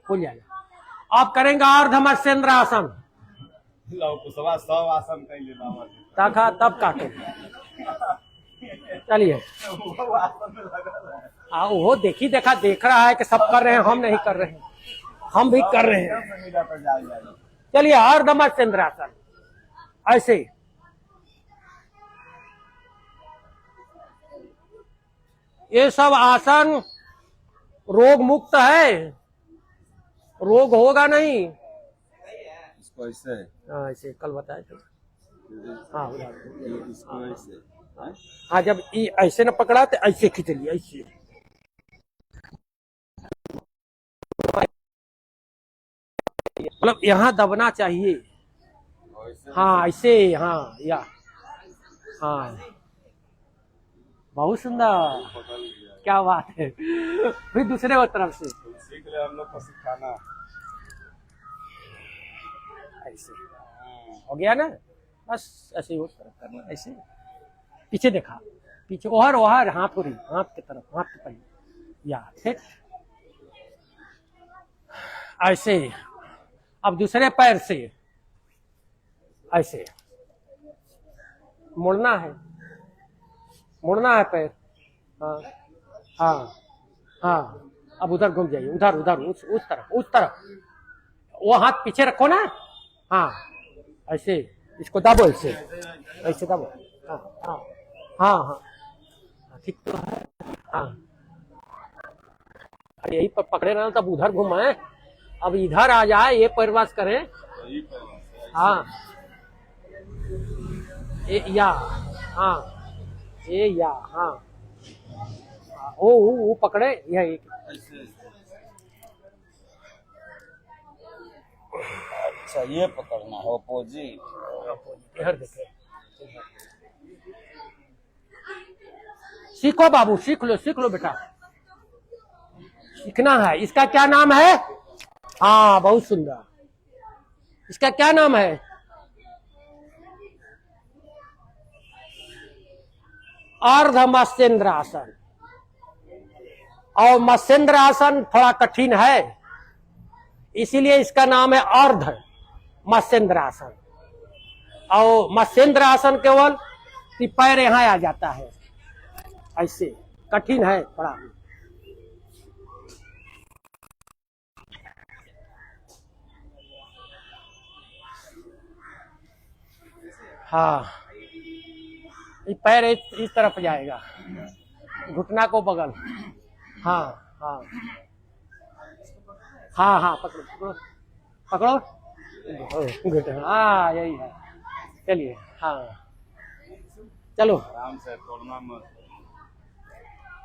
खुल जाएगा। आप करेंगे अर्धमत्स्येंद्र आसन, आसन कैले बाबा ताका तब काटे। चलिए वो देखी देखा देख रहा है कि सब कर रहे हैं, हम नहीं कर रहे हैं, हम भी कर रहे हैं। चलिए अर्धमत्स्येंद्र आसन ऐसे। ये सब आसन रोग मुक्त है, रोग होगा नहीं। इसको ऐसे, हाँ ऐसे कल बताया था। हाँ इसको ऐसे, हाँ जब ये ऐसे न पकड़ा तो ऐसे खींच लिया, ऐसे मतलब यहाँ दबना चाहिए। हाँ ऐसे, हाँ या हाँ, बहुत सुंदर, क्या बात है। फिर दूसरे वो तरफ से सीख ले, हम लोग को सिखाना। ऐसे हो गया ना, बस ऐसे ही करना, ऐसे पीछे देखा, पीछे ओहर ओहर, हाथ हो रही, हाथ की तरफ, हाथ के पहले, या फिर ऐसे। अब दूसरे पैर से ऐसे मुड़ना है, मुड़ना है पैर। हाँ हाँ हाँ, अब उधर घूम जाइए, उधर उधर, उस तरफ, उस तरफ। वो हाथ पीछे रखो ना, हाँ ऐसे, इसको दबो, ऐसे ऐसे दबो। हाँ हाँ हाँ हाँ, ठीक तो है। हाँ, यही पर पकड़े रहना, तब उधर घुमाए, अब इधर आ जाए, ये परवास करें। हाँ, या, हाँ, ये या, हाँ, वो पकड़े, यह एक। अच्छा, ये पकड़ना है अपोजिट। इधर देखे, सीखो बाबू, सीख लो बेटा, सीखना है। इसका क्या नाम है? हाँ, बहुत सुंदर। इसका क्या नाम है? अर्ध मत्स्येंद्र आसन। और मत्स्येंद्र आसन थोड़ा कठिन है, इसीलिए इसका नाम है अर्ध मत्स्येंद्र आसन। और मत्स्येंद्र आसन केवल पैर यहां आ जाता है, ऐसे कठिन है थोड़ा। हाँ, पैर इस तरफ जाएगा, घुटना को बगल। हाँ हाँ हाँ हाँ, पकड़ो पकड़ो पकड़ो, घुटना, हाँ यही है। चलिए, हाँ चलो, आराम से, तोड़ना मत।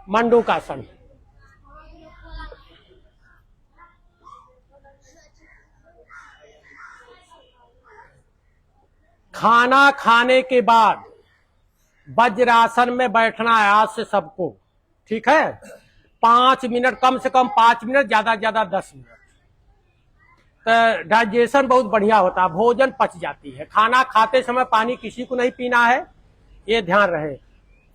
मंडूकासन। खाना खाने के बाद वज्रासन में बैठना है आज से सबको, ठीक है? 5 मिनट, कम से कम 5 मिनट, ज्यादा ज्यादा 10 मिनट। तो डाइजेशन बहुत बढ़िया होता है, भोजन पच जाती है। खाना खाते समय पानी किसी को नहीं पीना है, ये ध्यान रहे।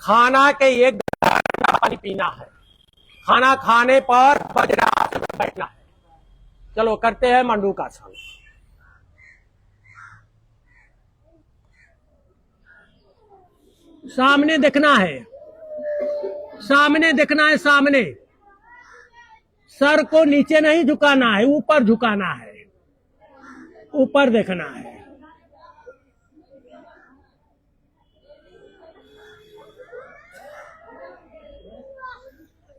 खाना के 1 घंटा पानी पीना है। खाना खाने पर वज्रासन में बैठना है। चलो करते हैं मंडूकासन। सामने देखना है, सामने देखना है, सामने। सर को नीचे नहीं झुकाना है, ऊपर झुकाना है, ऊपर देखना है।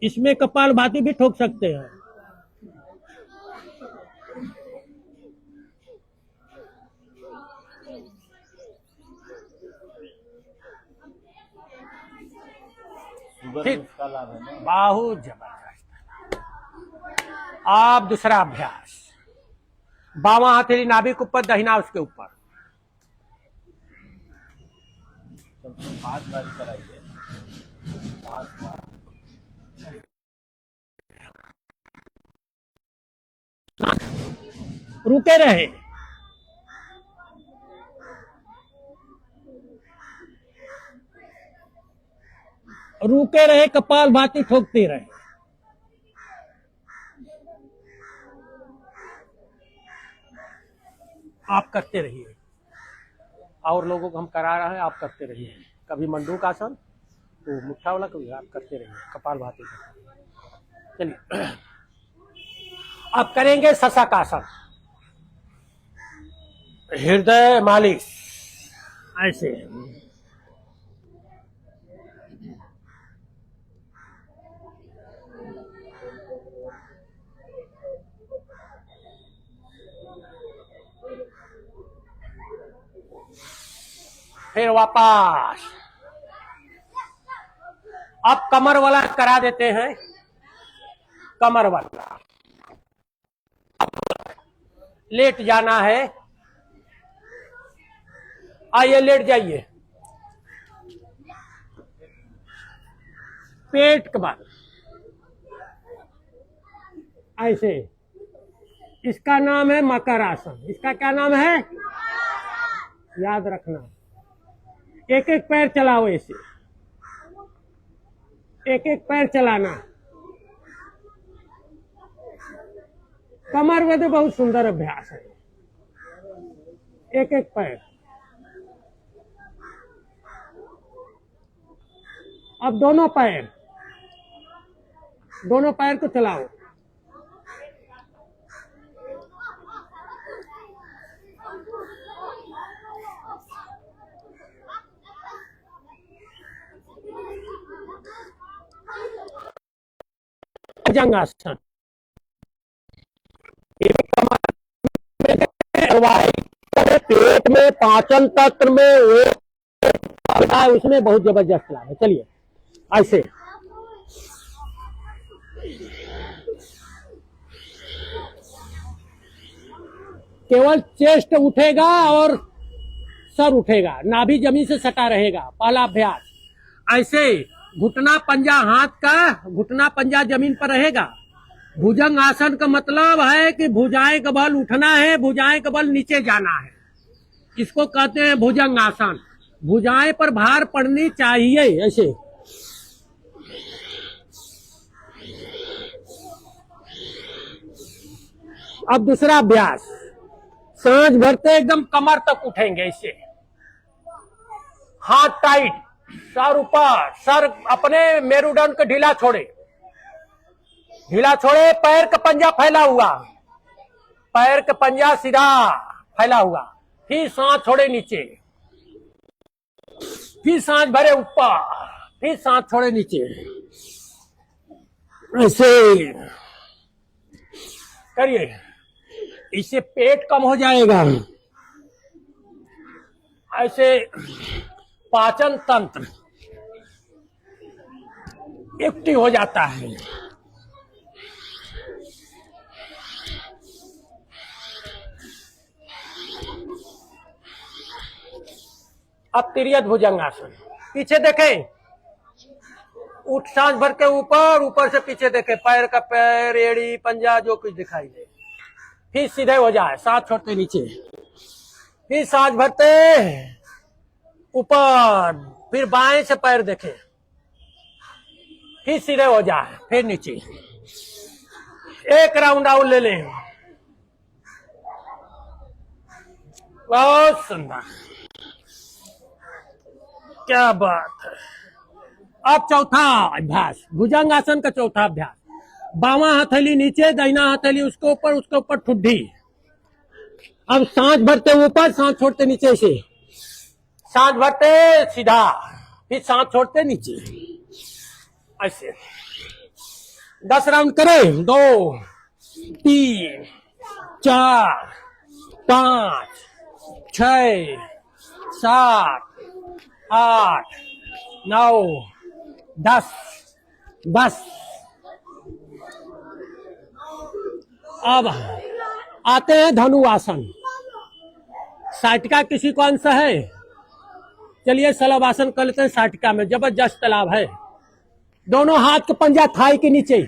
इसमें कपालभाति भी ठोक सकते हैं। बहुत जबरदस्त। आप दूसरा अभ्यास, बावां हथेली नाभि के ऊपर, दहिना उसके ऊपर। रुके रहे, रुके रहे, कपालभाति ठोकते रहे। आप करते रहिए, और लोगों को हम करा रहे हैं, आप करते रहिए। कभी मंडूकासन, तो मुट्ठा वाला, कभी आप करते रहिए कपालभाति। चलिए, अब करेंगे शशकासन, हृदय मालिश, ऐसे। फिर वापस। अब कमर वाला करा देते हैं, कमर वाला। लेट जाना है, आइए लेट जाइए। पेट के बल, ऐसे। इसका नाम है मकर आसन। इसका क्या नाम है? याद रखना। एक एक पैर चलाओ ऐसे, एक एक पैर चलाना। कमर में तो बहुत सुंदर अभ्यास है। एक एक पैर। अब दोनों पैर को चलाओ। भुजंगासन। पेट में, पाचन तंत्र में, उसमें बहुत जबरदस्त लाभ है। चलिए ऐसे। केवल चेस्ट उठेगा और सर उठेगा, नाभि जमीन से सटा रहेगा। पहला अभ्यास ऐसे। घुटना पंजा, हाथ का घुटना पंजा जमीन पर रहेगा। भुजंग आसन का मतलब है कि भुजाएं का बल उठना है, भुजाएं का बल नीचे जाना है। इसको कहते हैं भुजंग आसन। भुजाएं पर भार पड़नी चाहिए ऐसे। अब दूसरा अभ्यास, सांस भरते एकदम कमर तक उठेंगे इससे। हाथ टाइट, सर ऊपर, सर अपने मेरुदंड को ढीला छोड़े, ढीला छोड़े। पैर का पंजा फैला हुआ, पैर का पंजा सीधा फैला हुआ। फिर सांस छोड़े नीचे, फिर सांस भरे ऊपर, फिर सांस छोड़े नीचे। ऐसे करिए, इससे पेट कम हो जाएगा। ऐसे पाचन तंत्र एक्टिव हो जाता है। अब तिर्यक भुजंगासन। पीछे देखें, उठ सांस भर के ऊपर, ऊपर से पीछे देखें, पैर का पैर, एड़ी, पंजा, जो कुछ दिखाई दे। फिर सीधे हो जाए, सांस छोड़ते नीचे, फिर सांस भरते ऊपर, फिर बाएं से पैर देखें, फिर सीधे हो जाए, फिर नीचे। एक राउंड आउट ले लें। बहुत सुंदर, क्या बात है। अब चौथा अभ्यास, भुजंगासन का चौथा अभ्यास। बावां हथेली नीचे, दाहिना हथेली उसके ऊपर ठुड्डी। अब सांस भरते ऊपर, सांस छोड़ते नीचे से। सांस भरते सीधा, फिर सांस छोड़ते नीचे, ऐसे। 10 राउंड करें। 2, 3, 4, 5, 6, 7, 8, 9, 10। बस। अब आते हैं धनु आसन। साटिका किसी को अंश है? चलिए शलभ आसन कर लेते हैं। साटिका में जबरदस्त लाभ है। दोनों हाथ के पंजा थाई के नीचे,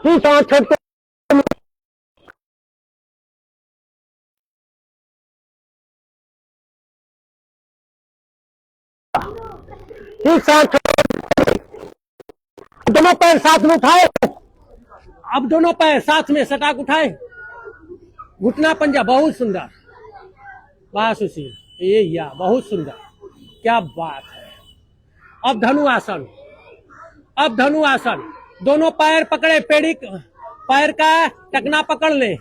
फिर सांस छोड़ते, फिर सांस छोड़ते, दोनों पैर साथ में उठाए। अब दोनों पैर साथ में सटाक उठाए, घुटना पंजा। बहुत सुंदर, वाह सुशील, ये या बहुत सुंदर, क्या बात है। अब धनु आसन। अब धनु आसन, दोनों पैर पकड़े, पैर का टकना पकड़ ले,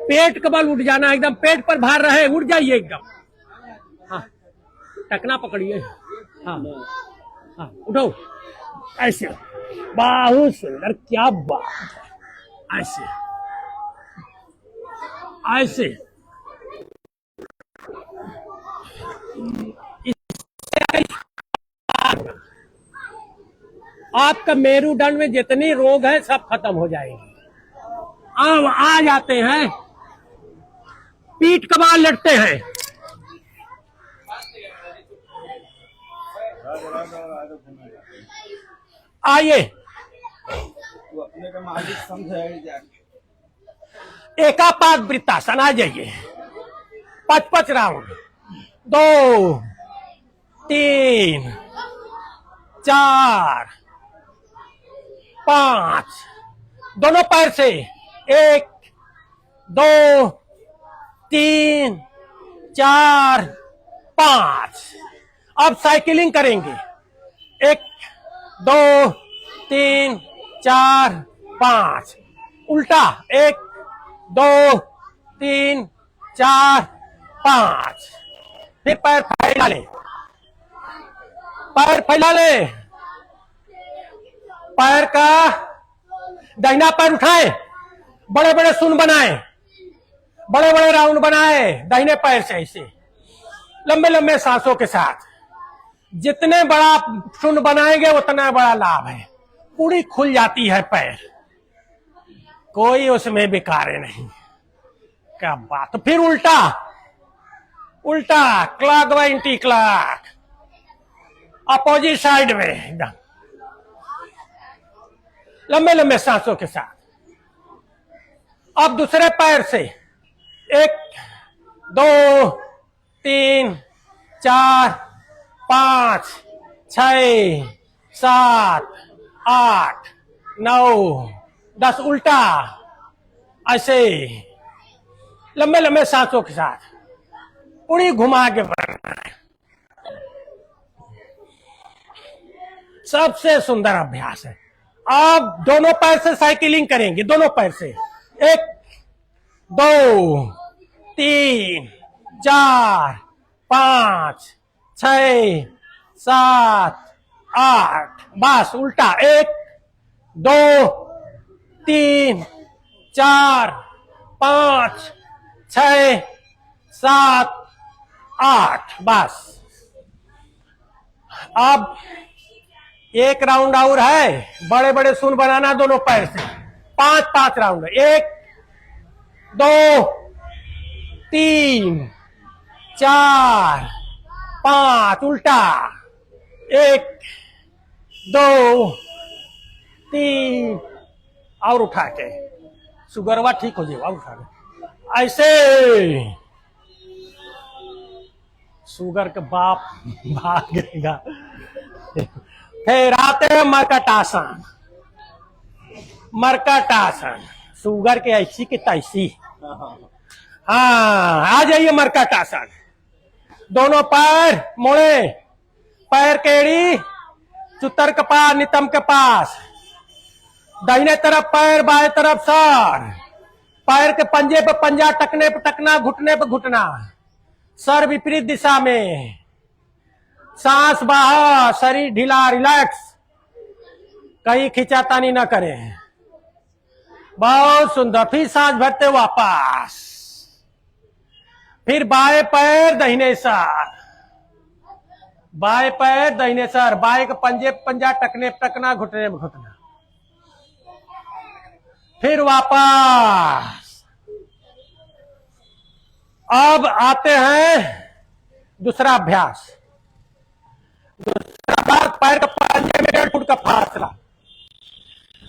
पेट का बल उठ जाना, एकदम पेट पर भार रहे, उठ जाइए एकदम। हाँ, टकना पकड़िए। हाँ हाँ, उठो ऐसे। बहुत सुंदर, क्या बात है। ऐसे ऐसे। आपका मेरुदंड में जितनी रोग है सब खत्म हो जाएगी। अब आ जाते हैं, पीठ कबार लटते हैं। आइए, तू अपने का मालिक समझे जाके। एकापाद वृत्तासन, आ जाइए। 5-5 राउंड, 2 3 4 5, दोनों पैर से 1 2 3 4 5। अब साइकिलिंग करेंगे, 1 2 3 4 5, उल्टा 1 2 3 4 5। फिर पैर फैला ले, पैर फैला ले, पैर का दाहिना पैर उठाए, बड़े बड़े शून्य बनाए, बड़े बड़े राउंड बनाए दाहिने पैर से, ऐसे लंबे लंबे सांसों के साथ। जितने बड़ा शून्य बनाएंगे उतना बड़ा लाभ है, पूरी खुल जाती है पैर, कोई उसमें बेकार नहीं। क्या बात। फिर उल्टा, उल्टा क्लॉक व एंटी क्लॉक, अपोजिट साइड में एकदम लंबे लंबे सांसों के साथ। अब दूसरे पैर से 1 2 3 4 5 6 7 8 9 10, उल्टा ऐसे लंबे लंबे सांसों के साथ पूरी घुमा के बढ़ना है। सबसे सुंदर अभ्यास है। अब दोनों पैर से साइकिलिंग करेंगे, दोनों पैर से 1 2 3 4 5 6 7 8, बस उल्टा 1 2 3 4 5 6 7 8, बस। अब एक राउंड और है, बड़े बड़े शून्य बनाना दोनों पैर से, 5-5 राउंड, 1 2 3 4 5, उल्टा 1 2 3, और उठा के, सुगरवा ठीक हो जाएगा, उठा के ऐसे, शुगर के बाप भागेगा। फिर आते हैं मरकटासन, मरकटासन, शुगर के ऐसी की तैसी। हाँ, आ जाइए मरकटासन। दोनों पैर मोड़े, पैर केड़ी चुतर के पास, नितंब के पास, दाहिने तरफ पैर, बाएं तरफ सर, पैर के पंजे पे पंजा, टकने पे टकना, घुटने पे घुटना, सर विपरीत दिशा में, सांस बाहर, शरीर ढीला, रिलैक्स, कहीं खिंचातानी ना करें। बहुत सुंदर। फिर सांस भरते वापस, फिर बाएं पैर दाहिने सर, बाएं पैर दाहिने सर, बाएं के पंजे पंजा, टकने टकना, घुटने में घुटना, फिर वापस। अब आते हैं दूसरा अभ्यास। दूसरा बार पैर का पंजे में 1.5 फुट का फासला,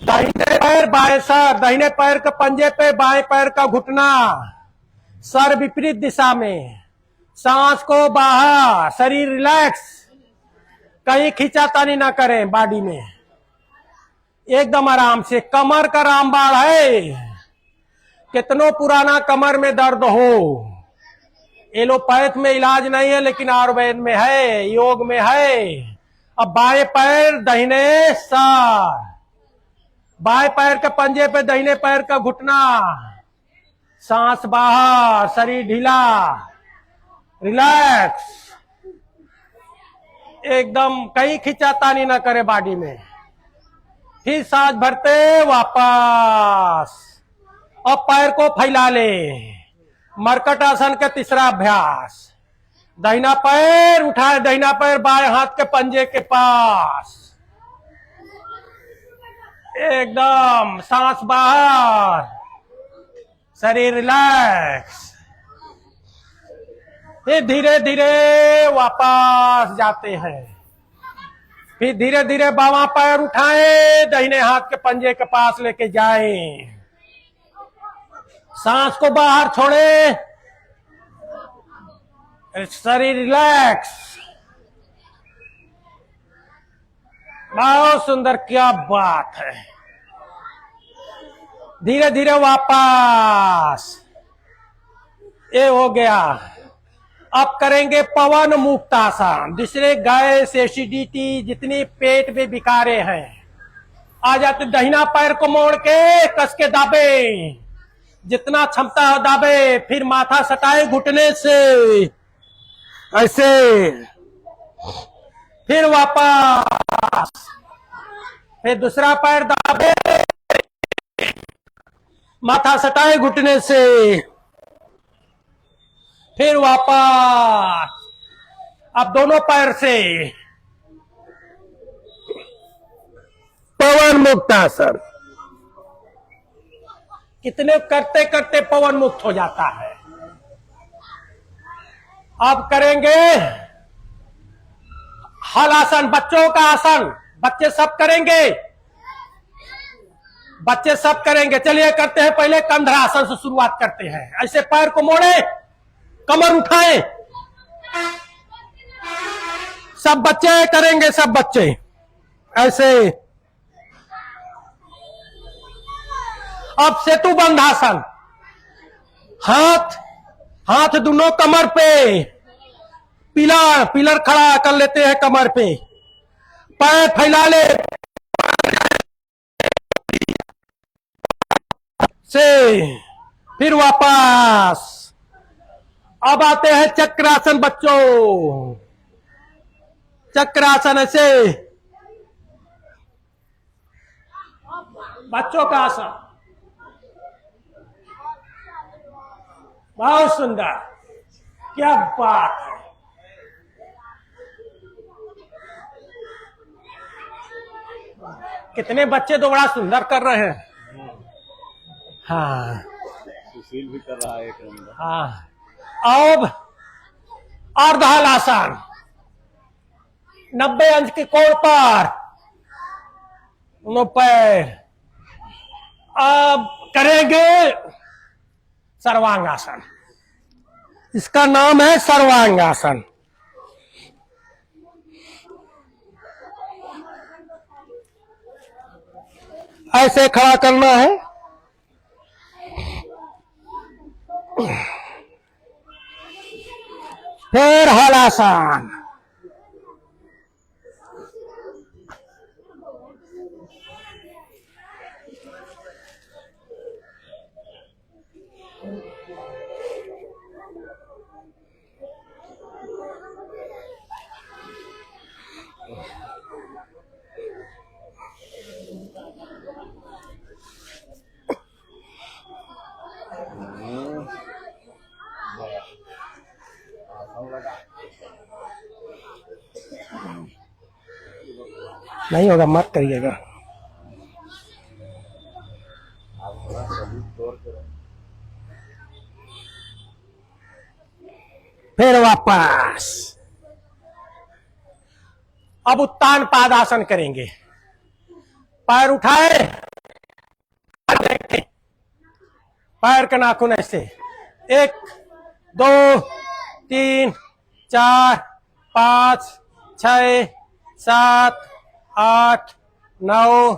दाहिने पैर बाएं सर, दाहिने पैर के पंजे पे बाएं पैर का घुटना, सर विपरीत दिशा में, सांस को बाहर, शरीर रिलैक्स, कहीं खींचातानी ना करें बॉडी में, एकदम आराम से। कमर का रामबाण है, कितनों पुराना कमर में दर्द हो, एलोपैथ में इलाज नहीं है लेकिन आयुर्वेद में है, योग में है। अब बाएं पैर दाहिने सर, बाएं पैर के पंजे पे दाहिने पैर का घुटना, सांस बाहर, शरीर ढीला, रिलैक्स, एकदम कहीं खिंचातानी ना करे बॉडी में। फिर सांस भरते वापस। अब पैर को फैला ले, मरकट आसन का तीसरा अभ्यास। दाहिना पैर उठाए, दाहिना पैर बाएं हाथ के पंजे के पास, एकदम सांस बाहर, शरीर रिलैक्स। फिर धीरे धीरे वापस जाते हैं। फिर धीरे धीरे बावां पैर उठाएं, दाहिने हाथ के पंजे के पास लेके जाएं। सांस को बाहर छोड़ें, शरीर रिलैक्स। बहुत सुंदर, क्या बात है। धीरे धीरे वापस। ये हो गया। अब करेंगे पवन मुक्तासन। दूसरे गैस, एसिडिटी, जितनी पेट में विकारे हैं आ जाते, दाहिना पैर को मोड़ के कस के दाबे, जितना क्षमता हो दाबे। फिर माथा सटाए घुटने से, ऐसे। फिर वापस, फिर दूसरा पैर दाबे, माथा सटाए घुटने से, फिर वापस। अब दोनों पैर से पवन मुक्तासन। कितने करते करते पवन मुक्त हो जाता है। अब करेंगे हलासन, बच्चों का आसन। बच्चे सब करेंगे, बच्चे सब करेंगे। चलिए करते हैं। पहले कंधरासन से शुरुआत करते हैं। ऐसे पैर को मोड़े, कमर उठाएं। सब बच्चे करेंगे, सब बच्चे ऐसे। अब सेतु बंधासन। हाथ दोनों कमर पे, पिलर खड़ा कर लेते हैं कमर पे। पैर फैला ले से, फिर वापस। अब आते हैं चक्रासन बच्चों। चक्रासन ऐसे, बच्चों का आसन। बहुत सुंदर, क्या बात है। कितने बच्चे तो बड़ा सुंदर कर रहे हैं। हाँ, सुशील भी कर रहा है एक नंबर। हाँ। अब अर्धहलासन। 90 अंश के कोण पर दोनों पैर। अब करेंगे सर्वांगासन। इसका नाम है सर्वांगासन। ऐसे खड़ा करना है। फिर हलासन। नहीं होगा, मत करिएगा। फिर वापस। अब उत्तान पादासन करेंगे। पैर उठाए, पैर के नाखून ऐसे। 1 2 3 4 5 6 7 8 9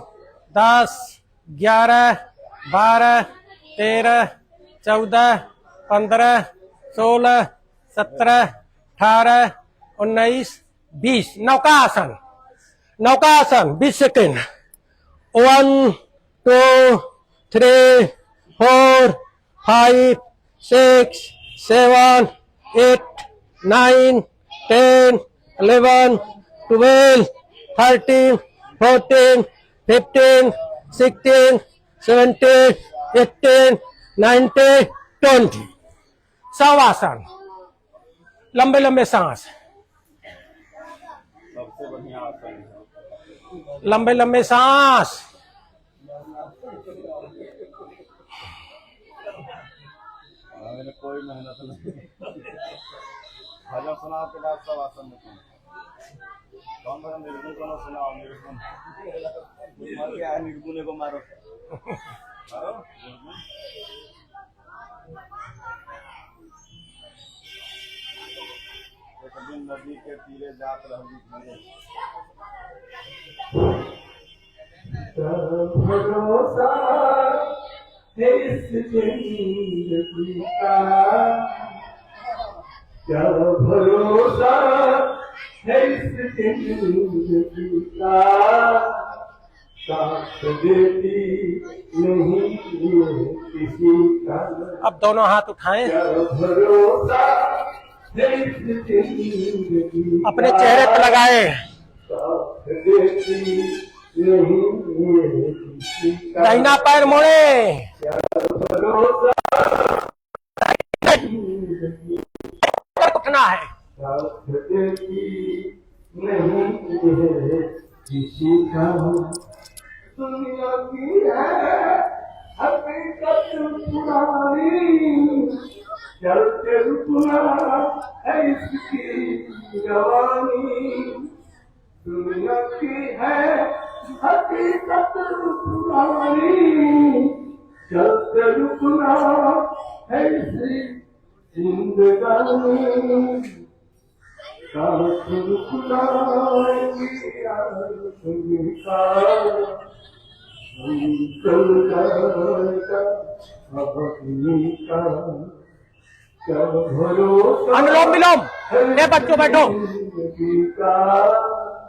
10 11 12 13 14 15 16 17 18 19 20। नौकासन। नौकासन 20 सेकेंड। 1 2 3 4 5 6 7 8 9 10 11 12 13 14 15 16 17 18 19 20। शवासन। लंबे लंबे सांस। सबसे बढ़िया आसन है। लंबे लंबे सांस। मेरे कोई मेहनत नहीं। भजन सुनाओ के बाद सब आसन में कौन भजन निर्गुण को सुनाओ। निर्गुण मर गया है, निर्गुण को मारो मारो निर्गुण। एक दिन नदी के तीरे जात रही भरोसा है इस जिंदगी का, क्या भरोसा है इस जिंदगी का, साथ देती नहीं है किसी का। अब दोनों हाथ उठाएं, क्या भरोसा है इस जिंदगी का, अपने चेहरे पे लगाए। साथ देती नहीं है किसी का। दाहिना पैर मोड़े, क्या भरोसा उठना है। साथ देती नहीं है किसी का। दुनिया की है हकीकत पुरानी, चलते रुकना है इसकी जवानी। दुनिया की है हकीकत पुरानी, चलते रुकना है इसकी जिंदगानी। साथ रुकना चल जाएगा अपनी का। क्या भरोसा अनुलोम विलोम, ले बच्चों बैठो, जिंदगी का,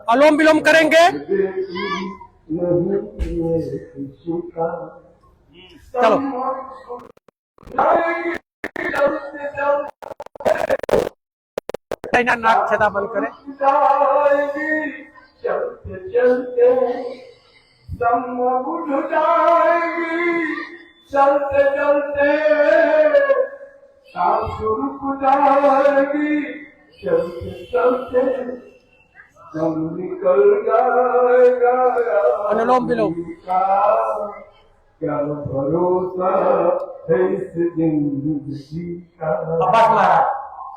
अनुलोम विलोम करेंगे। नहीं किसी का। चलो दाहिना नाक छेदा बंद करें। जाएगी चलते चलते, दम उठ जाएगी चलते चलते, सांस रुक जाएगी चलते चलते, दम निकल जाएगा अनुलोम विलोम। का। क्या भरोसा है इस जिंदगी का। अब बस महाराज,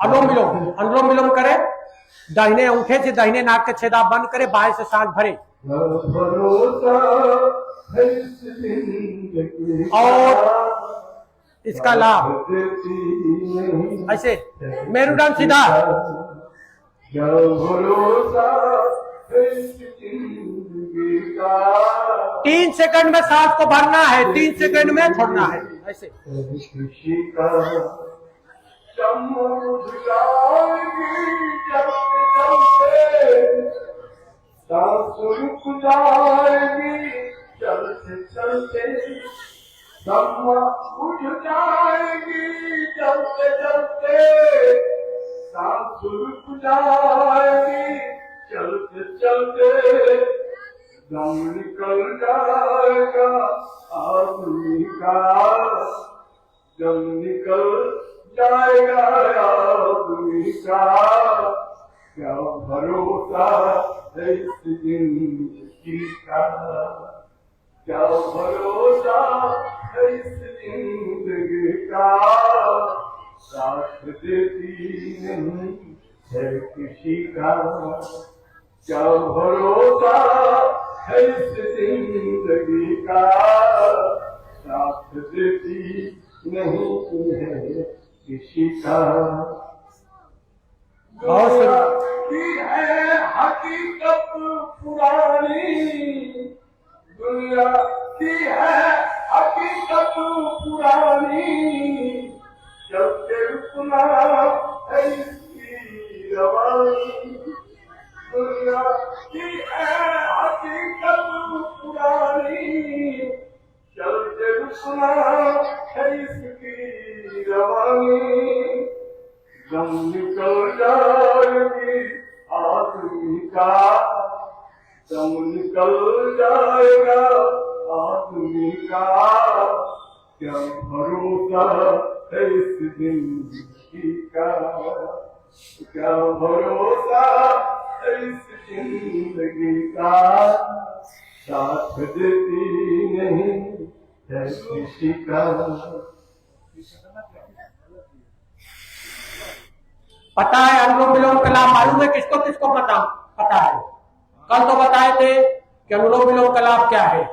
अनुलोम विलोम, अनुलोम विलोम करें। दाहिने अंगूठे से दाहिने नाक के छेदा बंद करें, बाएं से सांस भरे। क्या भरोसा है इस जिंदगी का। और इसका लाभ देती नहीं ऐसे मेरुदंड सीधा। क्या भरोसा है इस जिंदगी का। 3 सेकंड में सांस को भरना है, 3 सेकंड में छोड़ना है। ऐसे किसी का चमक जाएगी चलते चलते, सांस रुक जाएगी चलते चलते, दम उठ जाएगी चलते चलते, सांस रुक जाएगी चलते चलते, दम निकल जाएगा आदमी का। दम निकल जाएगा आदमी का। क्या भरोसा है इस जिंदगी का। क्या भरोसा है इस जिंदगी का। साथ देती नहीं है किसी का। क्या भरोसा है इस जिंदगी का। साथ देती नहीं है किसी का। दुनिया की है हकीकत पुरानी, दुनिया की है हकीकत पुरानी, चलते रुकना है इसकी रवानी। दुनिया की है हकीकत पुरानी, चलते रुकना है इसकी रवानी। दम निकल जाएगी आदमी का। दम निकल जाएगा आदमी का। क्या भरोसा है इस जिंदगी का। क्या भरोसा है इस जिंदगी का। साथ देती नहीं है किसी का। पता है अनुलोम विलोम का लाभ मालूम है किसको किसको पता है? कल तो बताए थे कि अनुलोम विलोम का लाभ क्या है।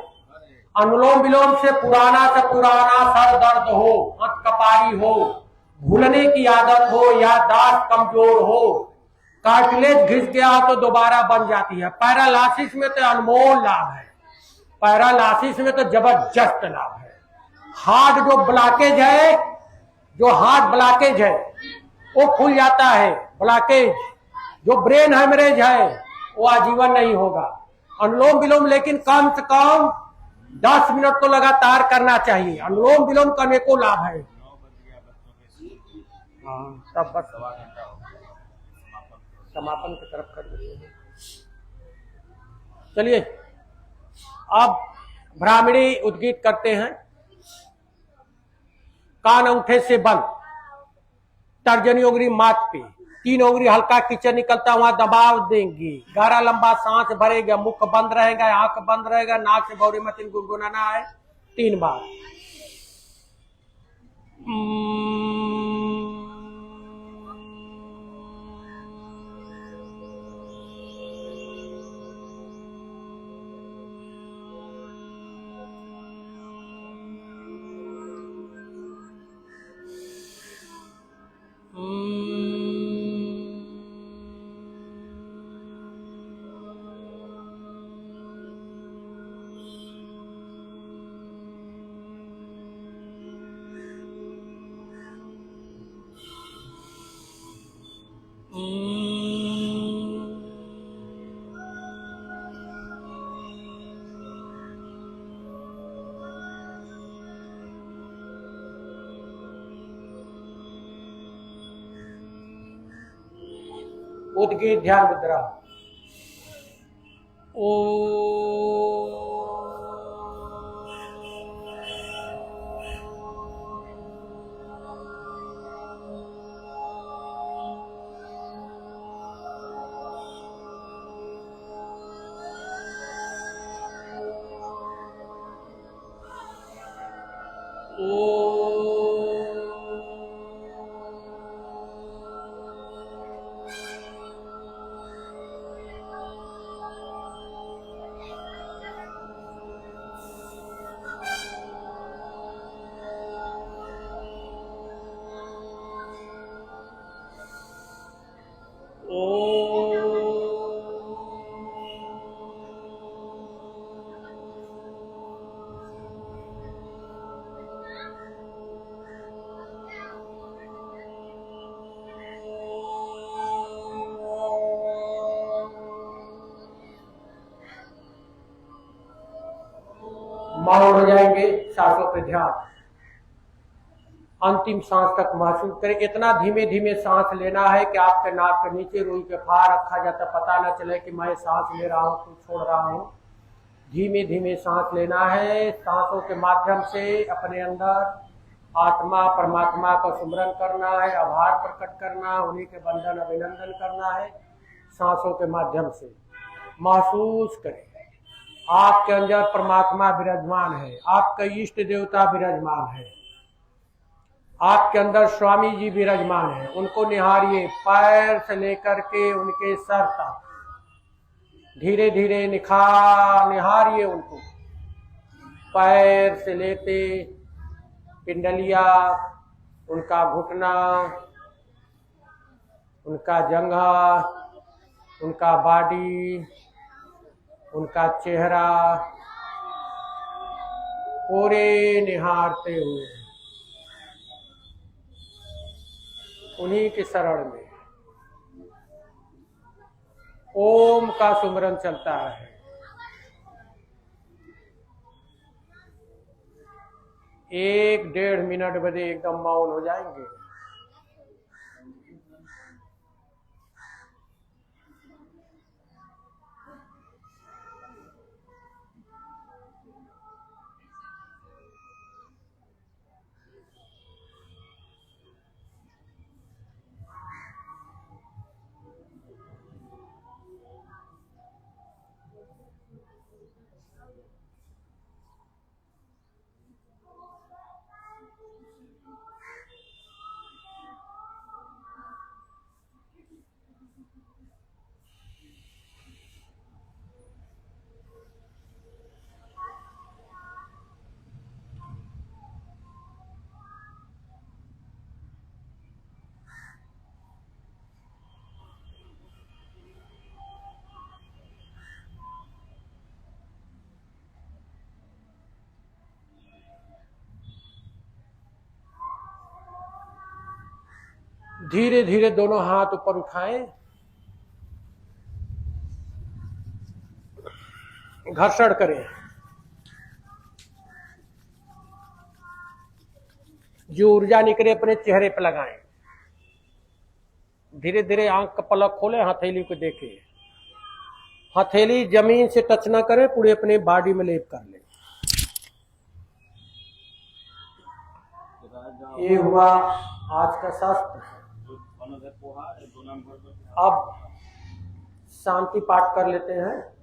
अनुलोम विलोम से पुराना सर दर्द हो, हाथ कपारी हो, भूलने की आदत हो, याददाश्त कमजोर हो, कार्टिलेज घिस गया तो दोबारा बन जाती है। पैरालिसिस में तो अनमोल लाभ है, पैरालिसिस में तो जबरदस्त लाभ है। हार्ट जो ब्लॉकेज है, जो हार्ट ब्लॉकेज है वो खुल जाता है। ब्लॉकेज जो ब्रेन हेमरेज है वो आजीवन नहीं होगा। अनुलोम विलोम लेकिन कम से कम 10 मिनट तो लगातार करना चाहिए। अनुलोम विलोम का अनेकों लाभ है। तब बस समापन की तरफ कर देते हैं। चलिए अब ब्राह्मणी उद्गीत करते हैं। कान अंगूठे से बंद, तर्जनी उंगली माथ पे, 3 उंगली हल्का कीचड़ निकलता वहां दबाव देंगी। गहरा लंबा सांस भरेगा, मुख बंद रहेगा, आंख बंद रहेगा, नाक से भौरी मतीन गुनगुनाना है 3 बार। उद्गीत ध्यान मुद्रा। ओ मौन हो जाएंगे, सांसों पे ध्यान। अंतिम सांस तक महसूस करें। इतना धीमे धीमे सांस लेना है कि आपके नाक के नीचे रुई पे फार रखा जाता, पता न चले कि मैं सांस ले रहा हूं तो छोड़ रहा हूं। धीमे धीमे सांस लेना है। सांसों के माध्यम से अपने अंदर आत्मा परमात्मा का सुमरन करना है, आभार प्रकट करना, उन्हीं के बंधन अभिनंदन करना है। सांसों के माध्यम से महसूस करें आपके अंदर परमात्मा विराजमान है, आपका इष्ट देवता विराजमान है, आपके अंदर स्वामी जी विराजमान है। उनको निहारिए, पैर से लेकर के उनके सर तक धीरे धीरे निहारिए उनको। पैर से लेते पिंडलिया, उनका घुटना, उनका जंघा, उनका बॉडी, उनका चेहरा पूरे निहारते हुए उन्हीं के शरण में ओम का सुमरन चलता है। 1-1.5 मिनट बजे एकदम मौन हो जाएंगे। धीरे धीरे दोनों हाथ ऊपर उठाएं, घर्षण करें। जो ऊर्जा निकले अपने चेहरे पर लगाएं। धीरे धीरे आंख का पलक खोले, हथेली को देखें। हथेली जमीन से टच ना करे, पूरे अपने बॉडी में लेप कर ले। ये हुआ आज का शास्त्र। अब शांति पाठ कर लेते हैं।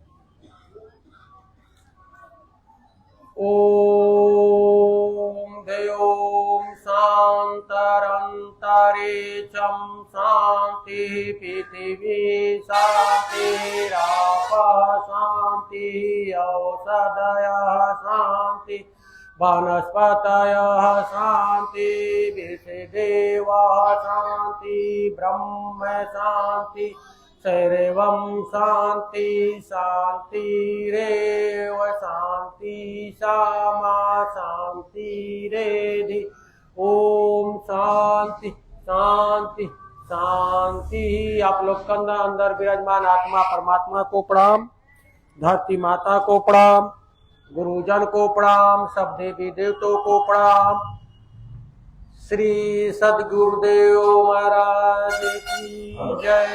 ओम देयोम शांतरंतरिक्षं शांति पृथिवी शांतिरापः शांति औषधयः शांति वनस्पतयः शांति विषदेवः शांति ब्रह्म शांति सर्वं शांति शांतिरेव शांति सामा शांतिरेधि। ओम शांति शांति शांति। आप लोग कंधा अंदर विराजमान आत्मा परमात्मा को प्रणाम, धरती माता को प्रणाम, गुरुजन को प्रणाम, सब देवी देवताओं को प्रणाम। श्री सद्गुरुदेव महाराज की जय।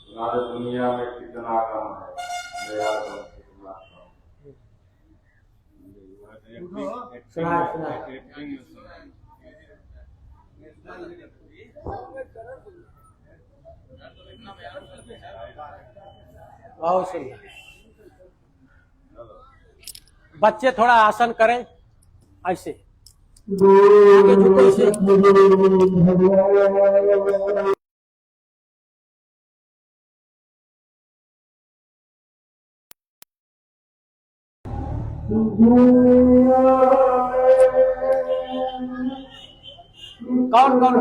सारी दुनिया में कितना कम है मेरा सुना सुना बहुत सुंदर। बच्चे थोड़ा आसन करें, ऐसे आगे झुके ऐसे। कौन कौन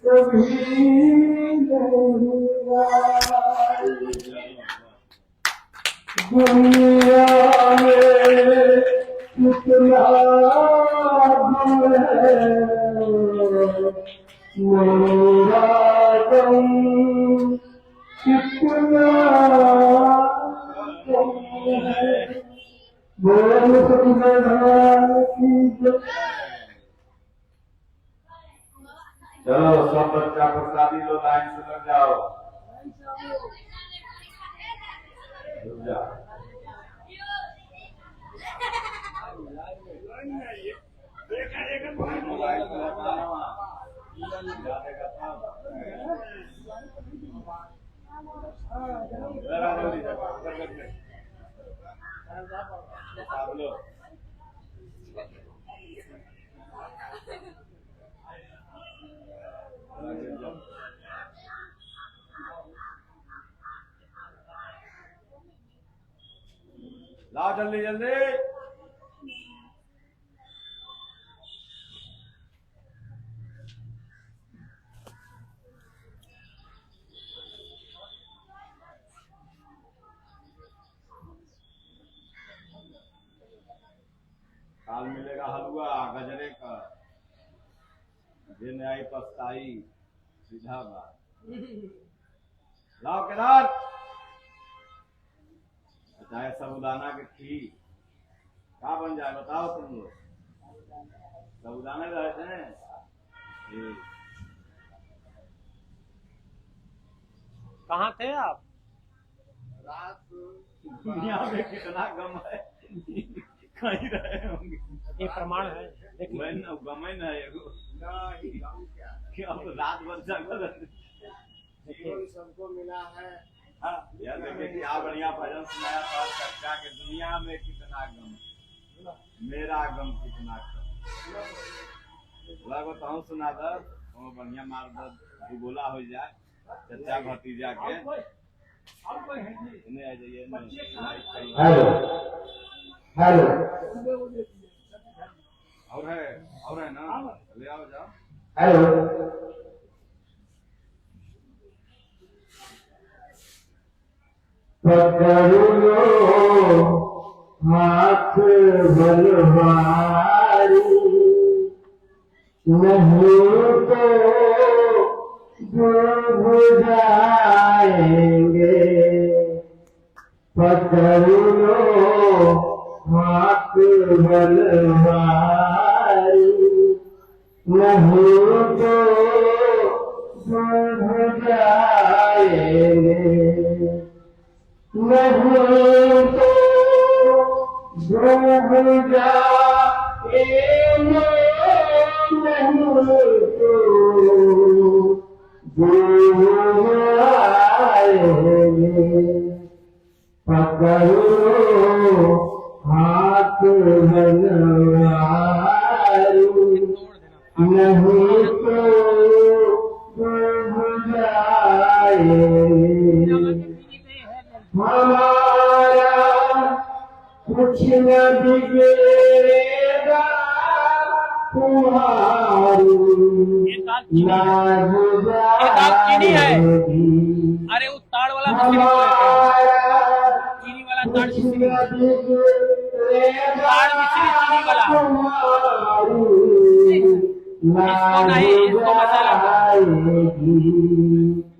कभी नहीं आई। दुनिया में कितना गम है, मेरा गम कितना गम है। बोलो सतगुरु भगवान की जय। चलो सब बच्चा प्रसादी लो, लाइन से लग जाओ। रुक जा। लाओ जल्दी जल्दी। काल मिलेगा हलवा गजरे का, दिन आई पछताई सीधा बात। लाओ केदार, चाहे साबुदाना की खीर क्या बन जाए बताओ तुम लोग। साबुदाना रहते हैं। कहाँ थे आप? रात दुनिया में कितना गम है, कहीं रहे होंगे। ये प्रमाण है, देखिए। गम ही है क्या रात भर जगह सबको मिला है। यार देखिए क्या बढ़िया भजन सुनाया था चर्चा के। दुनिया में कितना गम, मेरा गम कितना कम। बताऊं सुना दर बढ़िया मार दर दुगोला हो जाए चर्चा भतीजा के। नहीं आ जाइए। हेलो हेलो और है ना, ले आओ जाओ। हेलो पकड़ लो हाथ बलवारी, नहीं तो डूब जाएंगे। पकड़ लो हाथ बलवारी, नहीं तो डूब जाएंगे। नहीं तो डूब जाएंगे, नहीं तो डूब आएंगे। पकड़ लो हाथ बलवारी, नहीं तो डूब जाएंगे। हमारा कुछ न बिगड़ेगा तुम्हारी नाज़ जाएगी। अरे वो ताड़ वाला मिश्री को लेके, चीनी वाला ताड़ मिश्री, ताड़ मिश्री चीनी वाला, इसको नहीं, इसको मसाला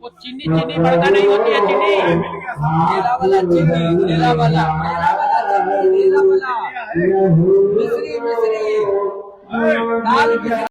वो चीनी बड़का नहीं होती है चीनी। नीला वाला चीनी, नीला वाला मिश्री दाल मिश्री।